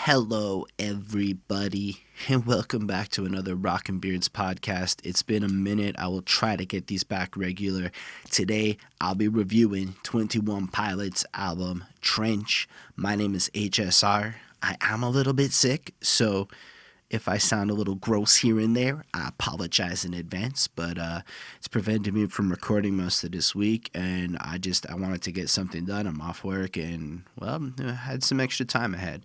Hello, everybody, and welcome back to another Rock and Beards podcast. It's been a minute. I will try to get these back regular. Today, I'll be reviewing 21 Pilots' album, Trench. My name is HSR. I am a little bit sick, so if I sound a little gross here and there, I apologize in advance, but it's prevented me from recording most of this week, and I wanted to get something done. I'm off work, and, well, I had some extra time ahead.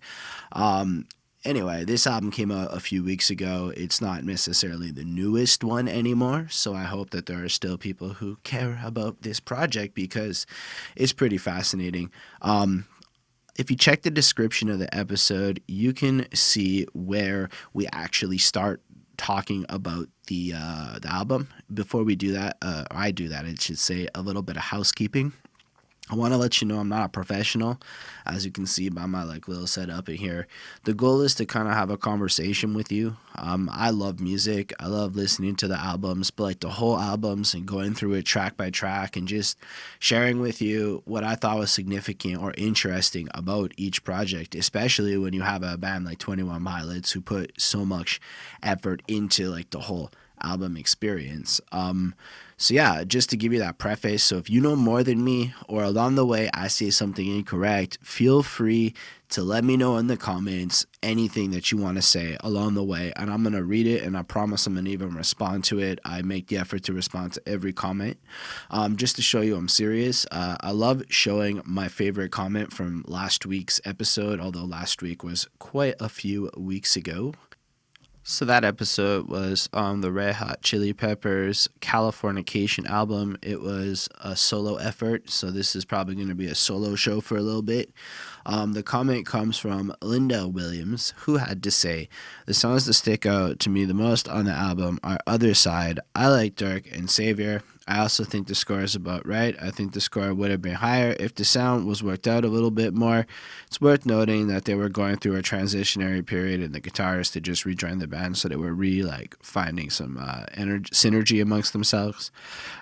Anyway, this album came out a few weeks ago. It's not necessarily the newest one anymore, so I hope that there are still people who care about this project because it's pretty fascinating. If you check the description of the episode, you can see where we actually start talking about the album. Before we do that, I do that, I should say, a little bit of housekeeping. I want to let you know I'm not a professional, as you can see by my little setup in here. The goal is to kind of have a conversation with you. I love music. I love listening to the albums, but the whole albums and going through it track by track and just sharing with you what I thought was significant or interesting about each project, especially when you have a band like 21 Pilots who put so much effort into the whole album experience. So yeah, just to give you that preface, so if you know more than me or along the way I say something incorrect, feel free to let me know in the comments anything that you want to say along the way, and I'm going to read it, and I promise I'm going to even respond to it. I make the effort to respond to every comment, just to show you I'm serious. I love showing my favorite comment from last week's episode, although last week was quite a few weeks ago. So that episode was on the Red Hot Chili Peppers Californication album. It was a solo effort, so this is probably going to be a solo show for a little bit. The comment comes from Linda Williams, who had to say, "The songs that stick out to me the most on the album are Other Side, I Like Dark, and Savior. I also think the score is about right. I think the score would have been higher if the sound was worked out a little bit more. It's worth noting that they were going through a transitionary period and the guitarists had just rejoined the band, so they were finding some synergy amongst themselves.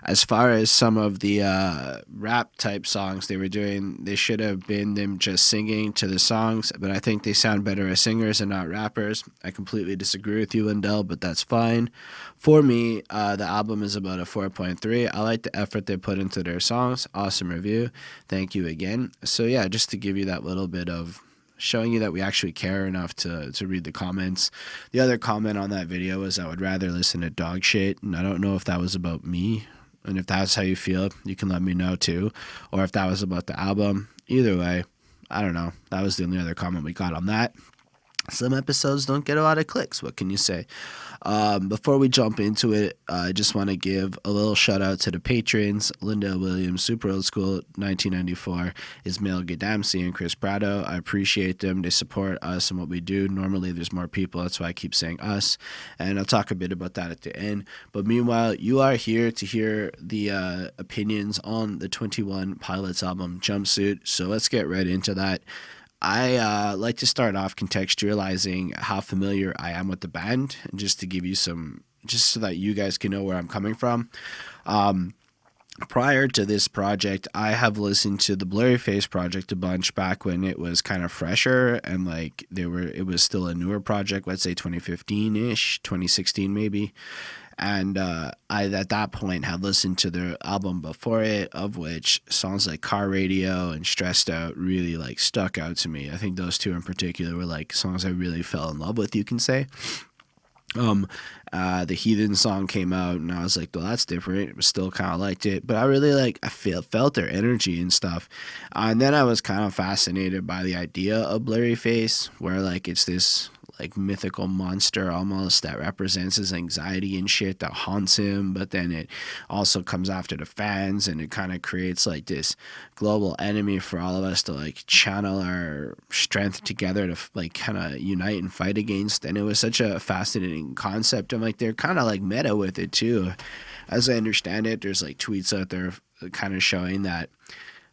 As far as some of the rap type songs they were doing, they should have been them just singing to the songs, but I think they sound better as singers and not rappers. I completely disagree with you, Lindell, but that's fine. For me, the album is about a 4.3. I like the effort they put into their songs. Awesome review. Thank you again." So yeah, just to give you that little bit of showing you that we actually care enough to read the comments. The other comment on that video was I would rather listen to dog shit, and I don't know if that was about me, and if that's how you feel, you can let me know too, or if that was about the album. Either way, I don't know. That was the only other comment we got on that. Some episodes don't get a lot of clicks. What can you say? Before we jump into it, I just want to give a little shout out to the patrons: Linda Williams, Super Old School, 1994, Ismail Gadamsi, and Chris Prado. I appreciate them. They support us and what we do. Normally there's more people. That's why I keep saying us. And I'll talk a bit about that at the end. But meanwhile, you are here to hear the opinions on the 21 Pilots album, Jumpsuit. So let's get right into that. I like to start off contextualizing how familiar I am with the band, and just to give you some, just so that you guys can know where I'm coming from. Prior to this project, I have listened to the Blurryface project a bunch back when it was kind of fresher and it was still a newer project, let's say 2015-ish, 2016 maybe. And I, at that point, had listened to their album before it, of which songs like Car Radio and Stressed Out really stuck out to me. I think those two in particular were songs I really fell in love with, you can say. The Heathen song came out, and I was like, well, that's different. But still kind of liked it, but I really felt their energy and stuff. And then I was kind of fascinated by the idea of Blurryface, where it's this mythical monster almost that represents his anxiety and shit that haunts him, but then it also comes after the fans, and it kind of creates this global enemy for all of us to channel our strength together to kind of unite and fight against. And it was such a fascinating concept, and they're kind of meta with it too. As I understand it, there's tweets out there kind of showing that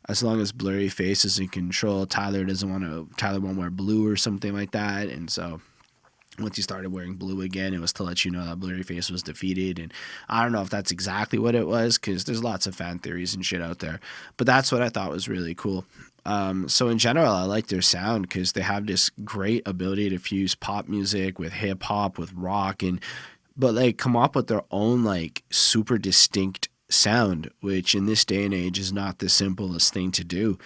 as long as Blurryface is in control, Tyler won't wear blue or something like that. And so once he started wearing blue again, it was to let you know that Blurryface was defeated. And I don't know if that's exactly what it was, because there's lots of fan theories and shit out there. But that's what I thought was really cool. So in general, I like their sound because they have this great ability to fuse pop music with hip hop, with rock, but like come up with their own like super distinct sound, which in this day and age is not the simplest thing to do.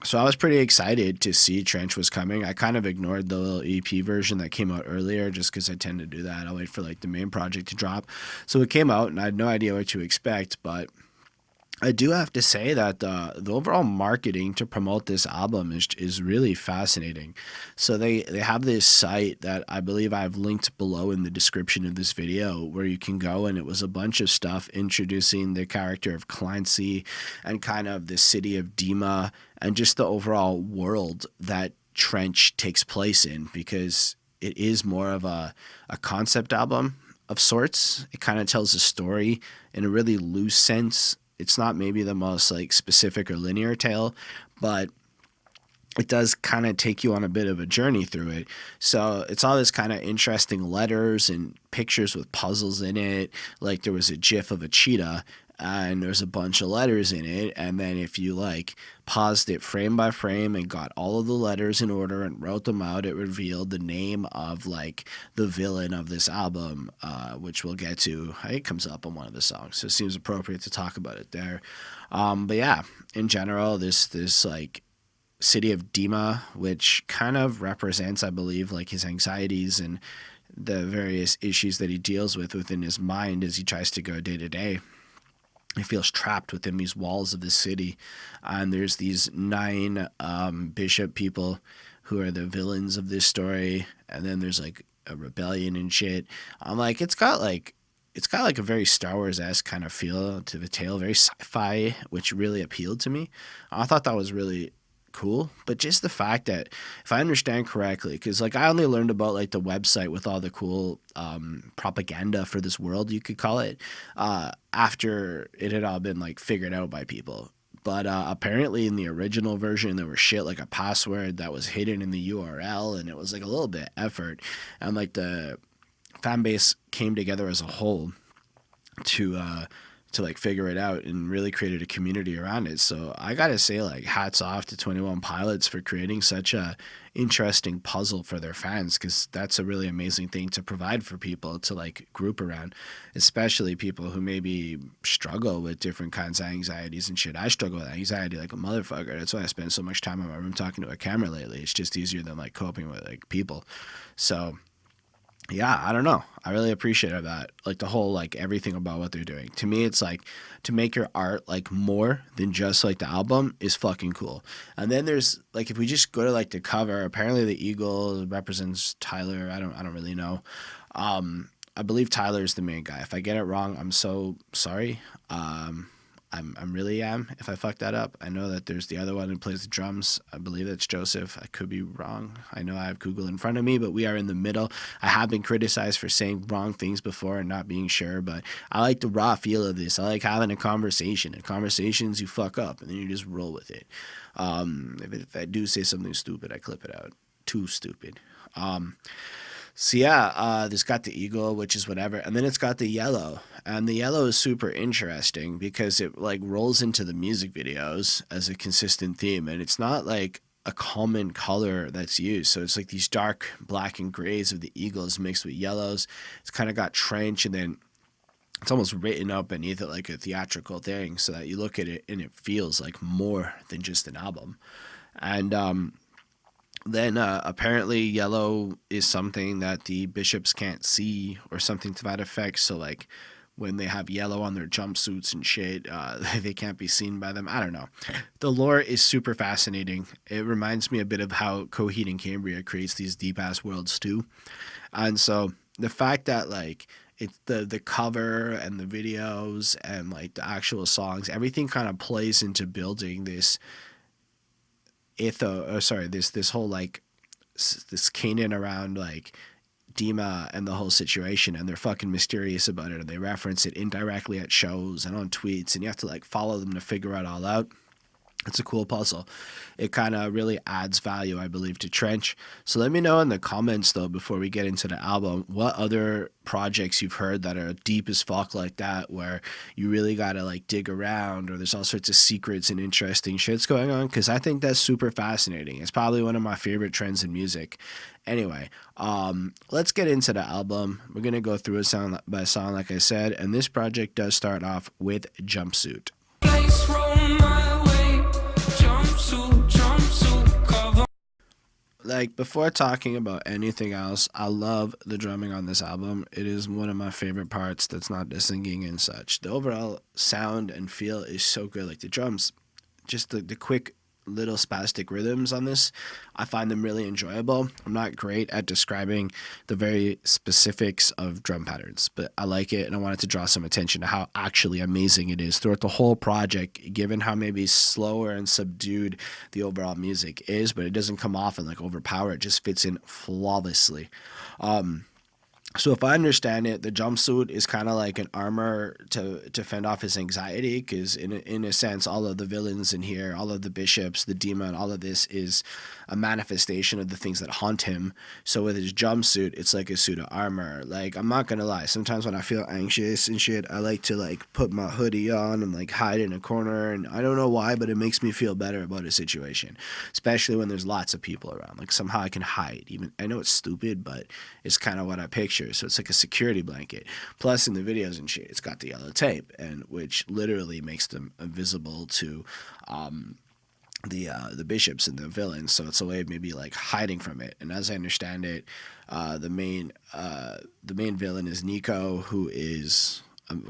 So I was pretty excited to see Trench was coming. I kind of ignored the little EP version that came out earlier just because I tend to do that. I'll wait for like the main project to drop. So it came out and I had no idea what to expect, but I do have to say that the overall marketing to promote this album is really fascinating. So they have this site that I believe I've linked below in the description of this video where you can go, and it was a bunch of stuff introducing the character of Clancy and kind of the city of Dima and just the overall world that Trench takes place in, because it is more of a concept album of sorts. It kind of tells a story in a really loose sense. It's not maybe the most like specific or linear tale, but it does kind of take you on a bit of a journey through it. So it's all this kind of interesting letters and pictures with puzzles in it. Like there was a GIF of a cheetah and there's a bunch of letters in it. And then if you like paused it frame by frame and got all of the letters in order and wrote them out, it revealed the name of like the villain of this album, which we'll get to. It comes up on one of the songs, so it seems appropriate to talk about it there. But yeah, in general, this like city of Dima, which kind of represents, I believe, like his anxieties and the various issues that he deals with within his mind as he tries to go day to day. He feels trapped within these walls of the city, and there's these 9 bishop people who are the villains of this story, and then there's like a rebellion and shit. I'm like, it's got like a very Star Wars-esque kind of feel to the tale, very sci-fi, which really appealed to me. I thought that was really cool, but just the fact that, if I understand correctly, because like I only learned about like the website with all the cool propaganda for this world, you could call it, after it had all been like figured out by people. But apparently in the original version there was shit like a password that was hidden in the URL, and it was like a little bit effort, and like the fan base came together as a whole to like figure it out and really created a community around it. So I gotta say, like, hats off to 21 Pilots for creating such a interesting puzzle for their fans, because that's a really amazing thing to provide for people to like group around, especially people who maybe struggle with different kinds of anxieties and shit. I struggle with anxiety like a motherfucker. That's why I spend so much time in my room talking to a camera lately. It's just easier than like coping with like people. So yeah, I don't know. I really appreciate that. Like the whole, like everything about what they're doing. To me, it's like to make your art like more than just like the album is fucking cool. And then there's like, if we just go to like the cover, apparently the eagle represents Tyler. I don't really know. I believe Tyler is the main guy. If I get it wrong, I'm so sorry. I'm really am if I fuck that up. I know that there's the other one who plays the drums. I believe that's Joseph. I could be wrong. I know I have Google in front of me, but we are in the middle. I have been criticized for saying wrong things before and not being sure, but I like the raw feel of this. I like having a conversation. In conversations, you fuck up and then you just roll with it. If I do say something stupid, I clip it out. Too stupid. So yeah, this got the eagle, which is whatever, and then it's got the yellow, and the yellow is super interesting because it like rolls into the music videos as a consistent theme, and it's not like a common color that's used. So it's like these dark black and grays of the eagles mixed with yellows. It's kind of got trench, and then it's almost written up beneath it like a theatrical thing, so that you look at it and it feels like more than just an album. And then apparently yellow is something that the bishops can't see or something to that effect. So like when they have yellow on their jumpsuits and shit, they can't be seen by them. I don't know. The lore is super fascinating. It reminds me a bit of how Coheed and Cambria creates these deep ass worlds too. And so the fact that like it's the cover and the videos and like the actual songs, everything kind of plays into building this this whole like this canon around like Dima and the whole situation, and they're fucking mysterious about it, and they reference it indirectly at shows and on tweets, and you have to like follow them to figure it all out. It's a cool puzzle. It kind of really adds value, I believe, to Trench. So let me know in the comments, though, before we get into the album, what other projects you've heard that are deep as fuck like that, where you really got to like dig around, or there's all sorts of secrets and interesting shits going on. Because I think that's super fascinating. It's probably one of my favorite trends in music. Anyway, let's get into the album. We're going to go through it song by song, like I said. And this project does start off with Jumpsuit. Like, before talking about anything else, I love the drumming on this album. It is one of my favorite parts that's not the singing and such. The overall sound and feel is so good. Like, the drums, just the quick little spastic rhythms on this, I find them really enjoyable. I'm not great at describing the very specifics of drum patterns, but I like it, and I wanted to draw some attention to how actually amazing it is throughout the whole project, given how maybe slower and subdued the overall music is, but it doesn't come off and like overpower. It just fits in flawlessly. So if I understand it, the jumpsuit is kind of like an armor to fend off his anxiety, because in a sense, all of the villains in here, all of the bishops, the demon, all of this is a manifestation of the things that haunt him. So with his jumpsuit, it's like a suit of armor. Like, I'm not gonna lie, sometimes when I feel anxious and shit, I like to like put my hoodie on and like hide in a corner, and I don't know why, but it makes me feel better about a situation, especially when there's lots of people around. Like, somehow I can hide. Even, I know it's stupid, but it's kind of what I picture. So it's like a security blanket. Plus, in the videos and shit, it's got the yellow tape, and which literally makes them invisible to the bishops and the villains. So it's a way of maybe like hiding from it. And as I understand it, the main villain is Nico, who is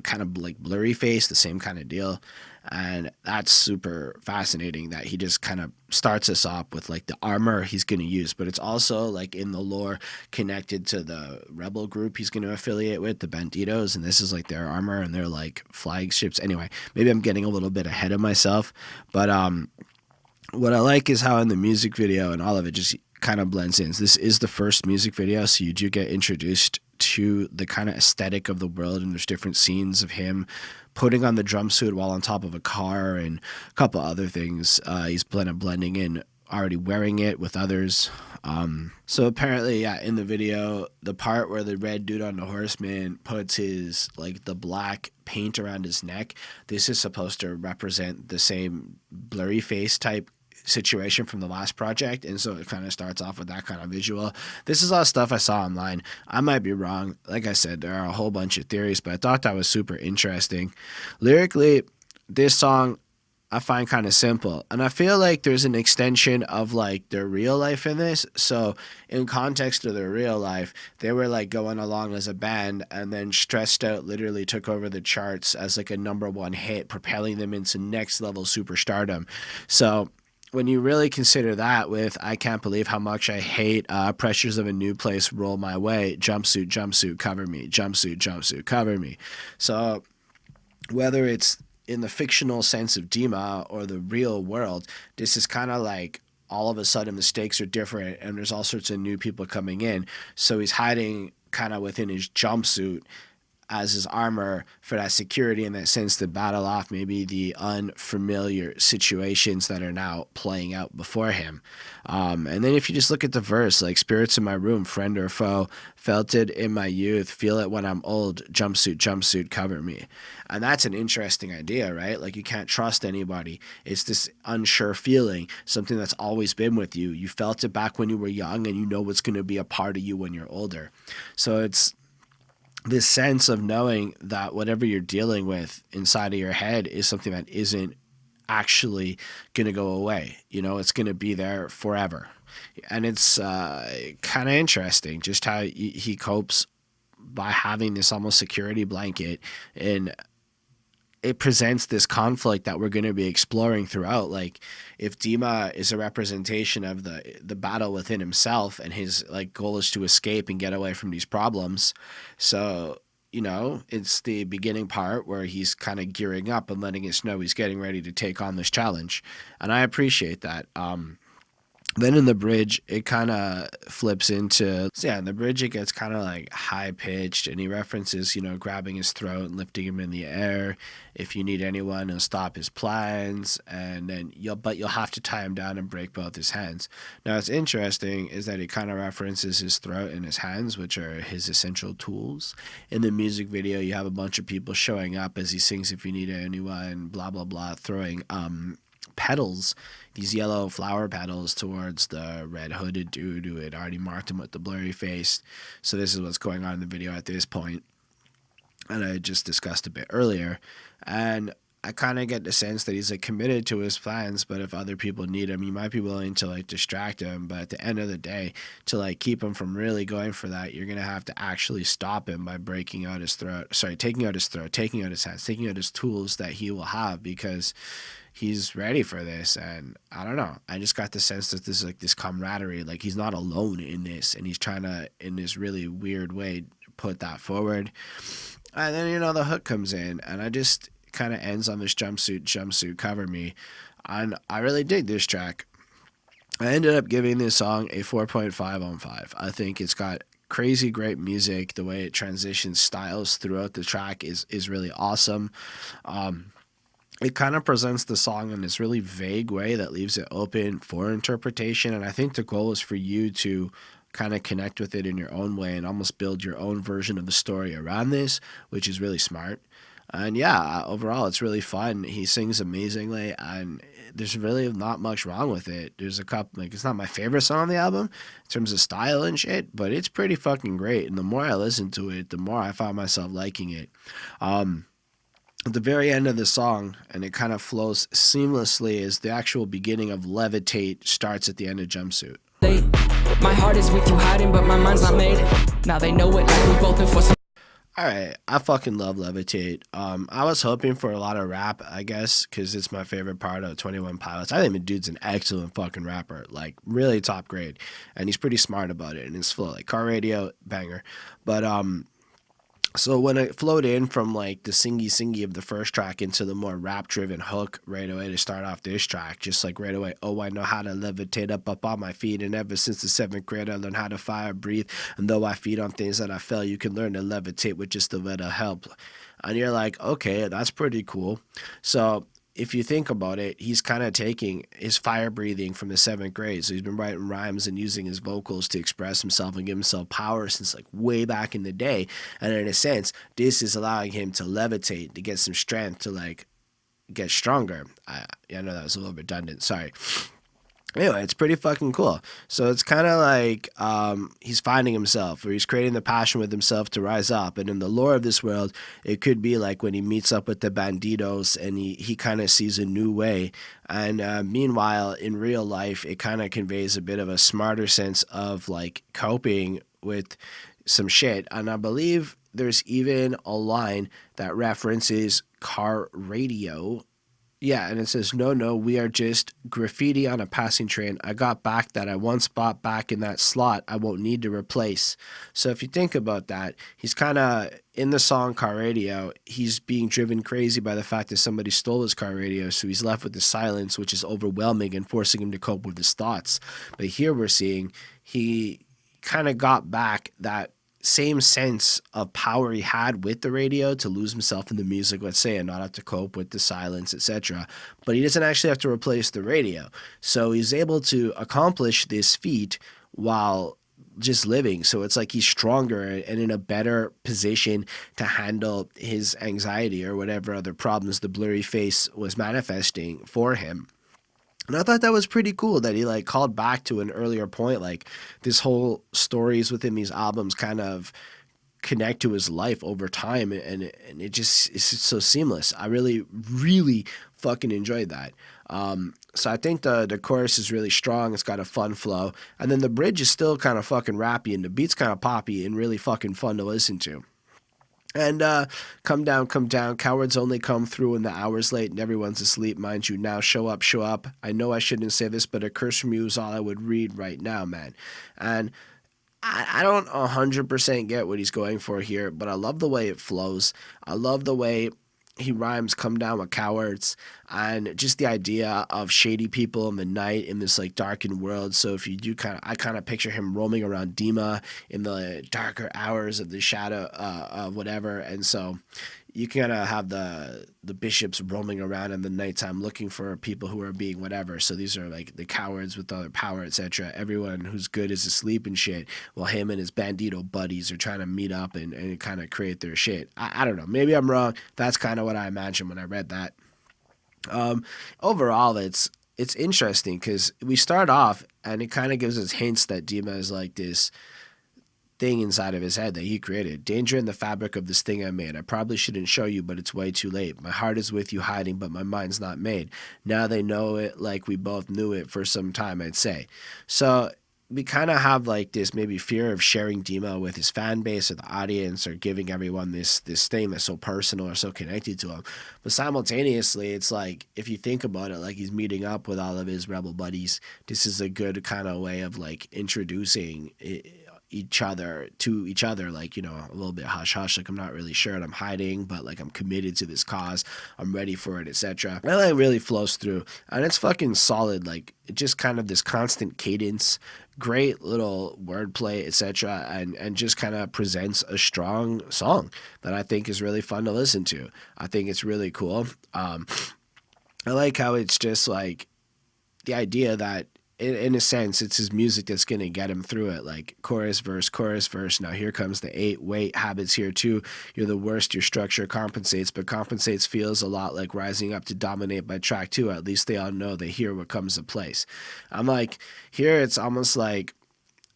kind of like blurry face, the same kind of deal. And that's super fascinating that he just kind of starts us off with like the armor he's going to use, but it's also like in the lore connected to the rebel group he's going to affiliate with, the Banditos, and this is like their armor and their like flagships. Anyway, maybe I'm getting a little bit ahead of myself, but what I like is how in the music video and all of it just kind of blends in. This is the first music video, so you do get introduced to the kind of aesthetic of the world, and there's different scenes of him putting on the jumpsuit while on top of a car and a couple other things. He's blending in, already wearing it with others. So apparently, yeah, in the video, the part where the red dude on the horseman puts his, like, the black paint around his neck, this is supposed to represent the same blurry face type situation from the last project, and so it kind of starts off with that kind of visual. This is all stuff I saw online. I might be wrong. Like I said, there are a whole bunch of theories, but I thought that was super interesting. Lyrically, this song I find kind of simple, and I feel like there's an extension of like their real life in this. So in context of their real life, they were like going along as a band, and then Stressed Out literally took over the charts as like a #1 hit, propelling them into next level superstardom. So when you really consider that with I Can't Believe How Much I Hate, Pressures of a New Place Roll My Way, Jumpsuit, Jumpsuit, Cover Me, Jumpsuit, Jumpsuit, Cover Me. So whether it's in the fictional sense of Dima or the real world, this is kind of like all of a sudden the stakes are different and there's all sorts of new people coming in. So he's hiding kind of within his jumpsuit as his armor for that security, in that sense, to battle off maybe the unfamiliar situations that are now playing out before him. And then if you just look at the verse, like spirits in my room, friend or foe, felt it in my youth, feel it when I'm old, jumpsuit, jumpsuit, cover me. And that's an interesting idea, right? Like, you can't trust anybody. It's this unsure feeling, something that's always been with you. You felt it back when you were young, and you know what's going to be a part of you when you're older. So it's this sense of knowing that whatever you're dealing with inside of your head is something that isn't actually going to go away. You know, it's going to be there forever. And it's kind of interesting just how he copes by having this almost security blanket, and it presents this conflict that we're going to be exploring throughout. Like, if Dima is a representation of the battle within himself, and his like goal is to escape and get away from these problems. So, you know, it's the beginning part where he's kind of gearing up and letting us know he's getting ready to take on this challenge. And I appreciate that. Then in the bridge, it kind of flips into, so yeah, in the bridge, it gets kind of like high pitched, and he references, grabbing his throat and lifting him in the air. If you need anyone, he'll stop his plans, and then you'll have to tie him down and break both his hands. Now, what's interesting is that he kind of references his throat and his hands, which are his essential tools. In the music video, you have a bunch of people showing up as he sings "If You Need Anyone," blah blah blah, throwing petals, these yellow flower petals, towards the red hooded dude who had already marked him with the blurry face. So this is what's going on in the video at this point, and I just discussed a bit earlier. And I kind of get the sense that he's like committed to his plans, but if other people need him, you might be willing to like distract him. But at the end of the day, to like keep him from really going for that, you're gonna have to actually stop him by breaking out his throat. Sorry, taking out his throat, taking out his hands, taking out his tools that he will have, because he's ready for this. And I don't know, I just got the sense that this is like this camaraderie, like he's not alone in this, and he's trying to, in this really weird way, put that forward. And then the hook comes in, and I just kind of ends on this jumpsuit cover me, and I really dig this track. I ended up giving this song a 4.5 on 5. I think it's got crazy great music. The way it transitions styles throughout the track is really awesome. It kind of presents the song in this really vague way that leaves it open for interpretation, and I think the goal is for you to kind of connect with it in your own way and almost build your own version of the story around this, which is really smart. And yeah, overall, it's really fun. He sings amazingly, and there's really not much wrong with it. There's a couple, like, it's not my favorite song on the album in terms of style and shit, but it's pretty fucking great. And the more I listen to it, the more I found myself liking it. At the very end of the song, and it kind of flows seamlessly, is the actual beginning of Levitate starts at the end of Jumpsuit. My heart is with you hiding, but my mind's not made. Now they know it, like we both been for some. Alright, I fucking love Levitate. I was hoping for a lot of rap, I guess, because it's my favorite part of 21 Pilots. I think the dude's an excellent fucking rapper, like, really top grade, and he's pretty smart about it, and his flow, like, car radio, banger. But, so when it flowed in from, like, the singy of the first track into the more rap-driven hook right away to start off this track, just like right away, oh, I know how to levitate up on my feet, and ever since the 7th grade I learned how to fire breathe, and though I feed on things that I fell, you can learn to levitate with just a little help. And you're like, okay, that's pretty cool. So if you think about it, he's kind of taking his fire breathing from the 7th grade. So he's been writing rhymes and using his vocals to express himself and give himself power since like way back in the day. And in a sense, this is allowing him to levitate, to get some strength, to like get stronger. I know that was a little redundant. Sorry. Anyway, it's pretty fucking cool. So it's kind of like he's finding himself, or he's creating the passion with himself to rise up. And in the lore of this world, it could be like when he meets up with the Banditos and he kind of sees a new way. And meanwhile, in real life, it kind of conveys a bit of a smarter sense of like coping with some shit. And I believe there's even a line that references car radio. Yeah, and it says, no, we are just graffiti on a passing train. I got back that I once bought back in that slot I won't need to replace. So if you think about that, he's kind of, in the song Car Radio, he's being driven crazy by the fact that somebody stole his car radio, so he's left with the silence, which is overwhelming and forcing him to cope with his thoughts. But here we're seeing he kind of got back that same sense of power he had with the radio to lose himself in the music, let's say, and not have to cope with the silence, etc. But he doesn't actually have to replace the radio. So he's able to accomplish this feat while just living. So it's like he's stronger and in a better position to handle his anxiety or whatever other problems the blurry face was manifesting for him. And I thought that was pretty cool that he like called back to an earlier point, like this whole stories within these albums kind of connect to his life over time, and it just is so seamless. I really fucking enjoyed that. So I think the chorus is really strong. It's got a fun flow, and then the bridge is still kind of fucking rappy, and the beat's kind of poppy and really fucking fun to listen to. And come down, cowards only come through when the hour's late and everyone's asleep, mind you. Now show up. I know I shouldn't say this, but a curse from you is all I would read right now, man. And I don't 100% get what he's going for here, but I love the way it flows. I love the way he rhymes "come down with cowards," and just the idea of shady people in the night in this like darkened world. So if you do I kind of picture him roaming around Dima in the darker hours of the shadow of whatever. And so you kind of have the bishops roaming around in the nighttime looking for people who are being whatever. So these are like the cowards with other power, etc. Everyone who's good is asleep and shit, while him and his bandito buddies are trying to meet up and kind of create their shit. I don't know. Maybe I'm wrong. That's kind of what I imagined when I read that. Overall, it's interesting because we start off and it kind of gives us hints that Dima is like this thing inside of his head that he created. Danger in the fabric of this thing I made. I probably shouldn't show you, but it's way too late. My heart is with you hiding, but my mind's not made. Now they know it like we both knew it for some time, I'd say. So we kind of have like this maybe fear of sharing Dima with his fan base or the audience, or giving everyone this thing that's so personal or so connected to him. But simultaneously, it's like, if you think about it, like he's meeting up with all of his rebel buddies. This is a good kind of way of like introducing each other to each other, like, you know, a little bit hush hush, like I'm not really sure and I'm hiding, but like I'm committed to this cause, I'm ready for it, etc. And it really flows through, and it's fucking solid. Like, it just kind of this constant cadence, great little wordplay, etc., and just kind of presents a strong song that I think is really fun to listen to. I think it's really cool. I like how it's just like the idea that in a sense, it's his music that's going to get him through it. Like chorus, verse. Now here comes the 8. Wait, habits here too. You're the worst. Your structure compensates, but compensates feels a lot like rising up to dominate by track 2. At least they all know they hear what comes to place. I'm like, here it's almost like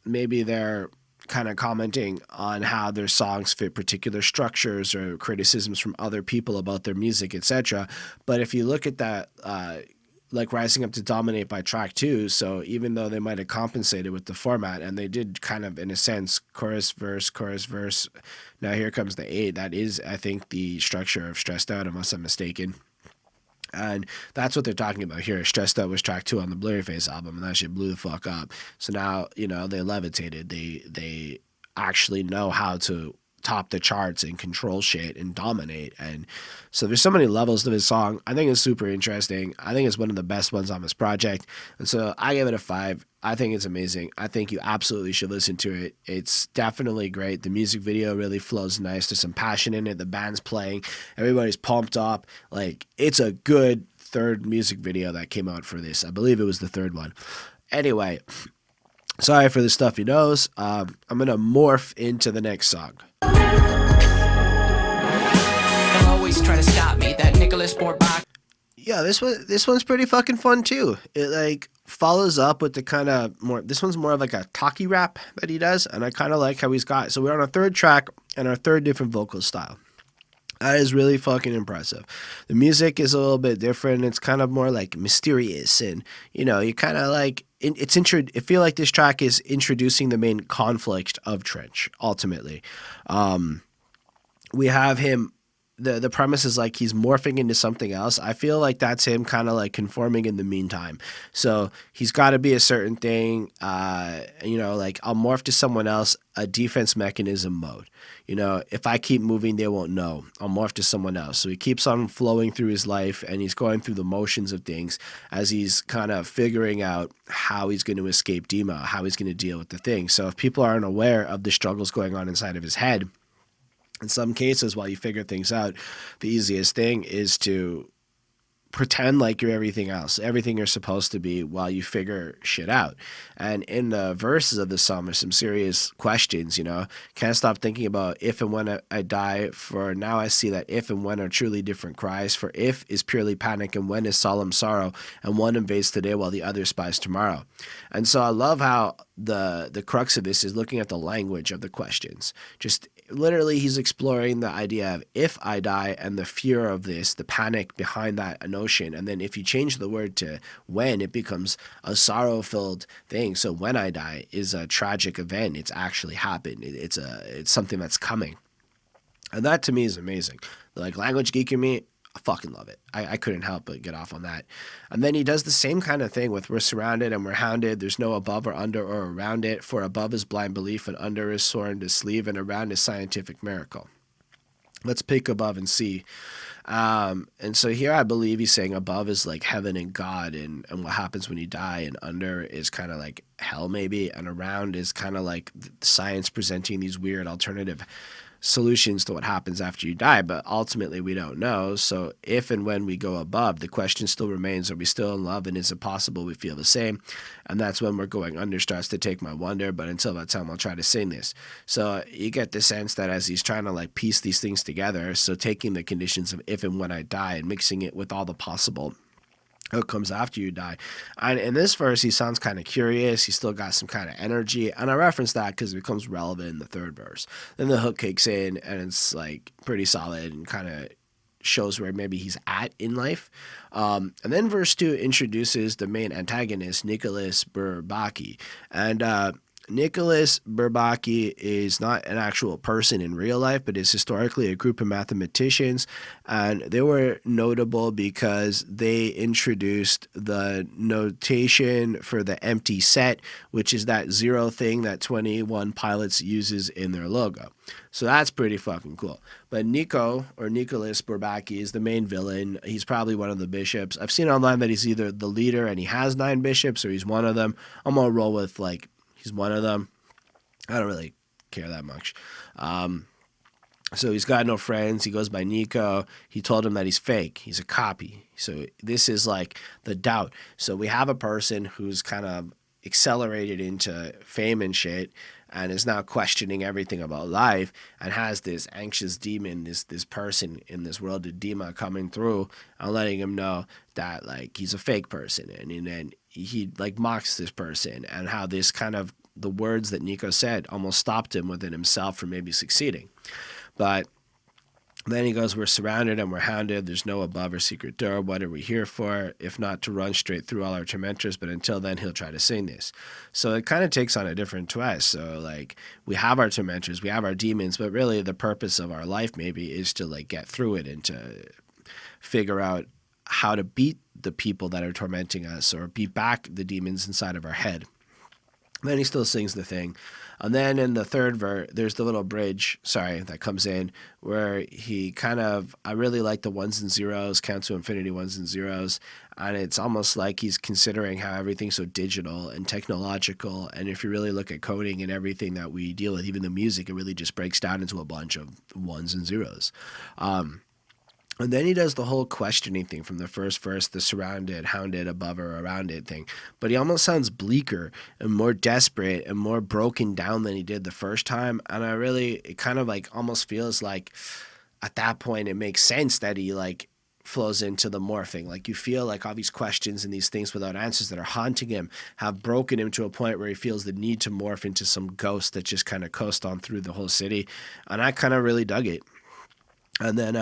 maybe they're kind of commenting on how their songs fit particular structures or criticisms from other people about their music, etc. But if you look at that, like rising up to dominate by track 2. So even though they might have compensated with the format, and they did kind of, in a sense, chorus, verse. Now here comes the 8. That is, I think, the structure of Stressed Out, unless I'm mistaken. And that's what they're talking about here. Stressed Out was track 2 on the Blurryface album, and that shit blew the fuck up. So now, you know, they levitated. They actually know how to top the charts and control shit and dominate. And so there's so many levels to this song. I think it's super interesting. I think it's one of the best ones on this project. And so I give it a 5. I think it's amazing. I think you absolutely should listen to it. It's definitely great. The music video really flows nice. There's some passion in it. The band's playing. Everybody's pumped up. Like, it's a good third music video that came out for this. I believe it was the third one. Anyway, sorry for the stuffy nose. I'm going to morph into the next song. They'll always try to stop me. That Nicholas Borbach. Yeah, this one's pretty fucking fun too. It like follows up with the kind of more. This one's more of like a talkie rap that he does, and I kind of like how he's got. So we're on our third track and our third different vocal style. That is really fucking impressive. The music is a little bit different. It's kind of more like mysterious, and you know, you kind of like I feel like this track is introducing the main conflict of Trench. Ultimately, we have him. The premise is like he's morphing into something else. I feel like that's him kind of like conforming in the meantime. So he's got to be a certain thing. You know, like I'll morph to someone else, a defense mechanism mode. You know, if I keep moving, they won't know. I'll morph to someone else. So he keeps on flowing through his life, and he's going through the motions of things as he's kind of figuring out how he's going to escape Dima, how he's going to deal with the thing. So if people aren't aware of the struggles going on inside of his head, in some cases, while you figure things out, the easiest thing is to pretend like you're everything else, everything you're supposed to be while you figure shit out. And in the verses of the song, there's some serious questions, you know. Can't stop thinking about if and when I die, for now I see that if and when are truly different cries. For if is purely panic and when is solemn sorrow, and one invades today while the other spies tomorrow. And so I love how the crux of this is looking at the language of the questions. Just literally he's exploring the idea of if I die and the fear of this, the panic behind that notion. And then if you change the word to when, it becomes a sorrow-filled thing. So when I die is a tragic event. It's actually happened. It's something that's coming. And that to me is amazing. Like language geek in me, I fucking love it. I couldn't help but get off on that. And then he does the same kind of thing with we're surrounded and we're hounded. There's no above or under or around it. For above is blind belief and under is sworn to sleeve and around is scientific miracle. Let's pick above and see. And so here I believe he's saying above is like heaven and God, and what happens when you die, and under is kind of like hell maybe, and around is kind of like science presenting these weird alternative solutions to what happens after you die, but ultimately we don't know. So if and when we go above, the question still remains, are we still in love, and is it possible we feel the same? And that's when we're going under starts to take my wonder, but until that time I'll try to sing this. So you get the sense that as he's trying to like piece these things together, so taking the conditions of if and when I die and mixing it with all the possible outcomes after you die. And in this verse, he sounds kind of curious. He's still got some kind of energy. And I reference that because it becomes relevant in the third verse. Then the hook kicks in and it's like pretty solid and kind of shows where maybe he's at in life. And then verse 2 introduces the main antagonist, Nicholas Bourbaki. And Nicholas Bourbaki is not an actual person in real life, but is historically a group of mathematicians, and they were notable because they introduced the notation for the empty set, which is that zero thing that 21 Pilots uses in their logo. So that's pretty fucking cool. But Nico, or Nicholas Bourbaki, is the main villain. He's probably one of the bishops. I've seen online that he's either the leader and he has 9 bishops, or he's one of them. I'm gonna roll with like he's one of them. I don't really care that much. So he's got no friends. He goes by Nico. He told him that he's fake. He's a copy. So this is like the doubt. So we have a person who's kind of accelerated into fame and shit and is now questioning everything about life and has this anxious demon, this person in this world of Dima coming through and letting him know that like he's a fake person. And then he like mocks this person, and how this kind of the words that Nico said almost stopped him within himself from maybe succeeding. But then he goes, we're surrounded and we're hounded. There's no above or secret door. What are we here for? If not to run straight through all our tormentors, but until then he'll try to sing this. So it kind of takes on a different twist. So like we have our tormentors, we have our demons, but really the purpose of our life maybe is to like get through it and to figure out how to beat the people that are tormenting us or beat back the demons inside of our head. Then he still sings the thing. And then in the third verse, there's the little bridge, that comes in where he kind of, I really like the ones and zeros, count to infinity ones and zeros. And it's almost like he's considering how everything's so digital and technological. And if you really look at coding and everything that we deal with, even the music, it really just breaks down into a bunch of ones and zeros. And then he does the whole questioning thing from the first verse, the surrounded, hounded, above or around it thing. But he almost sounds bleaker and more desperate and more broken down than he did the first time. And it kind of like almost feels like at that point it makes sense that he like flows into the morphing. Like you feel like all these questions and these things without answers that are haunting him have broken him to a point where he feels the need to morph into some ghost that just kind of coast on through the whole city. And I kind of really dug it. And then,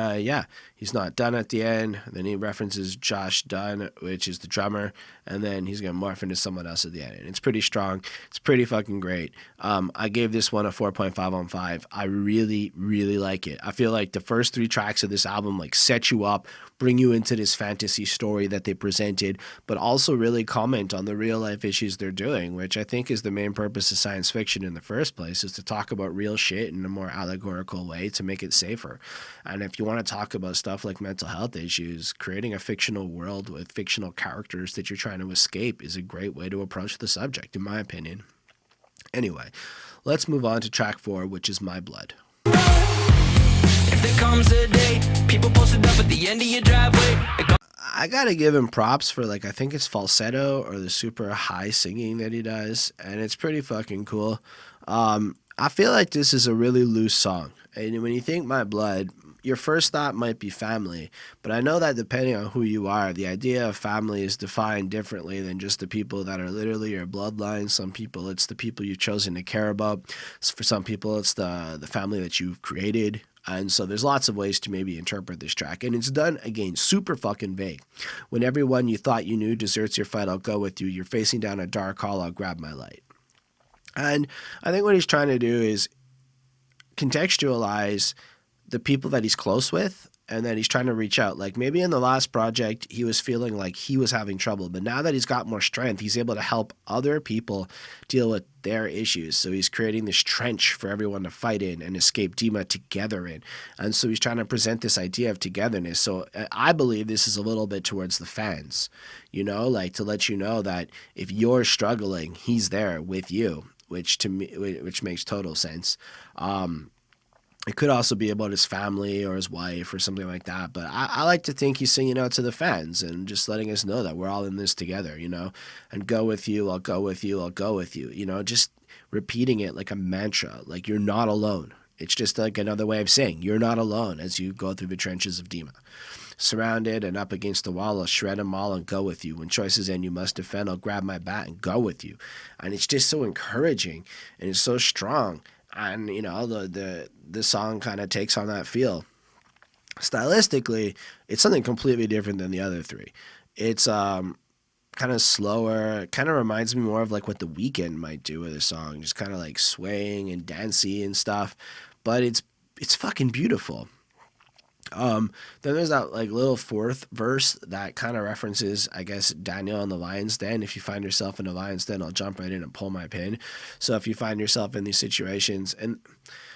he's not done at the end. And then he references Josh Dunn, which is the drummer. And then he's going to morph into someone else at the end. And it's pretty strong. It's pretty fucking great. I gave this one a 4.5 on 5. I really, really like it. I feel like the first 3 tracks of this album like set you up, bring you into this fantasy story that they presented, but also really comment on the real life issues they're doing, which I think is the main purpose of science fiction in the first place, is to talk about real shit in a more allegorical way to make it safer. And if you want to talk about stuff like mental health issues, creating a fictional world with fictional characters that you're trying to escape is a great way to approach the subject, in my opinion. Anyway, let's move on to track 4, which is My Blood. If there comes a day, people posted up at the end of your driveway. I gotta give him props for I think it's falsetto or the super high singing that he does, and it's pretty fucking cool. I feel like this is a really loose song, and when you think My Blood, your first thought might be family, but I know that depending on who you are, the idea of family is defined differently than just the people that are literally your bloodline. Some people, it's the people you've chosen to care about. For some people, it's the family that you've created. And so there's lots of ways to maybe interpret this track. And it's done, again, super fucking vague. When everyone you thought you knew deserts your fight, I'll go with you. You're facing down a dark hall, I'll grab my light. And I think what he's trying to do is contextualize the people that he's close with and then he's trying to reach out. Like maybe in the last project, he was feeling like he was having trouble, but now that he's got more strength, he's able to help other people deal with their issues. So he's creating this trench for everyone to fight in and escape Dima together in. And so he's trying to present this idea of togetherness. So I believe this is a little bit towards the fans, you know, like to let you know that if you're struggling, he's there with you, which to me, which makes total sense. It could also be about his family or his wife or something like that. But I like to think he's singing out to the fans and just letting us know that we're all in this together, you know, and go with you, I'll go with you, I'll go with you, you know, just repeating it like a mantra, like you're not alone. It's just like another way of saying you're not alone as you go through the trenches of Dima. Surrounded and up against the wall, I'll shred them all and go with you. When choices end, you must defend. I'll grab my bat and go with you. And it's just so encouraging and it's so strong. And, you know, the song kind of takes on that feel. Stylistically, it's something completely different than the other three. It's kind of slower. It kind of reminds me more of like what The Weeknd might do with a song, just kind of like swaying and dancey and stuff. But it's fucking beautiful. Then there's that like little fourth verse that kind of references, I guess, Daniel in the lion's den. If you find yourself in a lion's den, I'll jump right in and pull my pin. So if you find yourself in these situations, and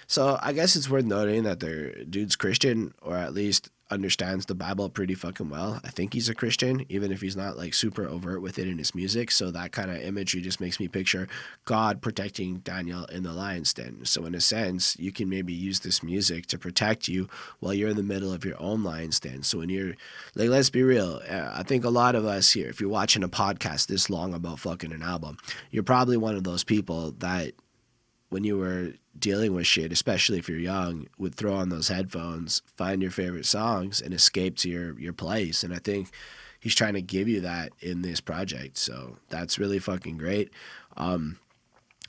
so I guess it's worth noting that the dude's Christian, or at least understands the Bible pretty fucking well. I think he's a Christian, even if he's not like super overt with it in his music. So that kind of imagery just makes me picture God protecting Daniel in the lion's den. So in a sense, you can maybe use this music to protect you while you're in the middle of your own lion's den. So when you're like, let's be real, I think a lot of us here, if you're watching a podcast this long about fucking an album, you're probably one of those people that when you were dealing with shit, especially if you're young, would throw on those headphones, find your favorite songs, and escape to your place. And I think he's trying to give you that in this project. So that's really fucking great.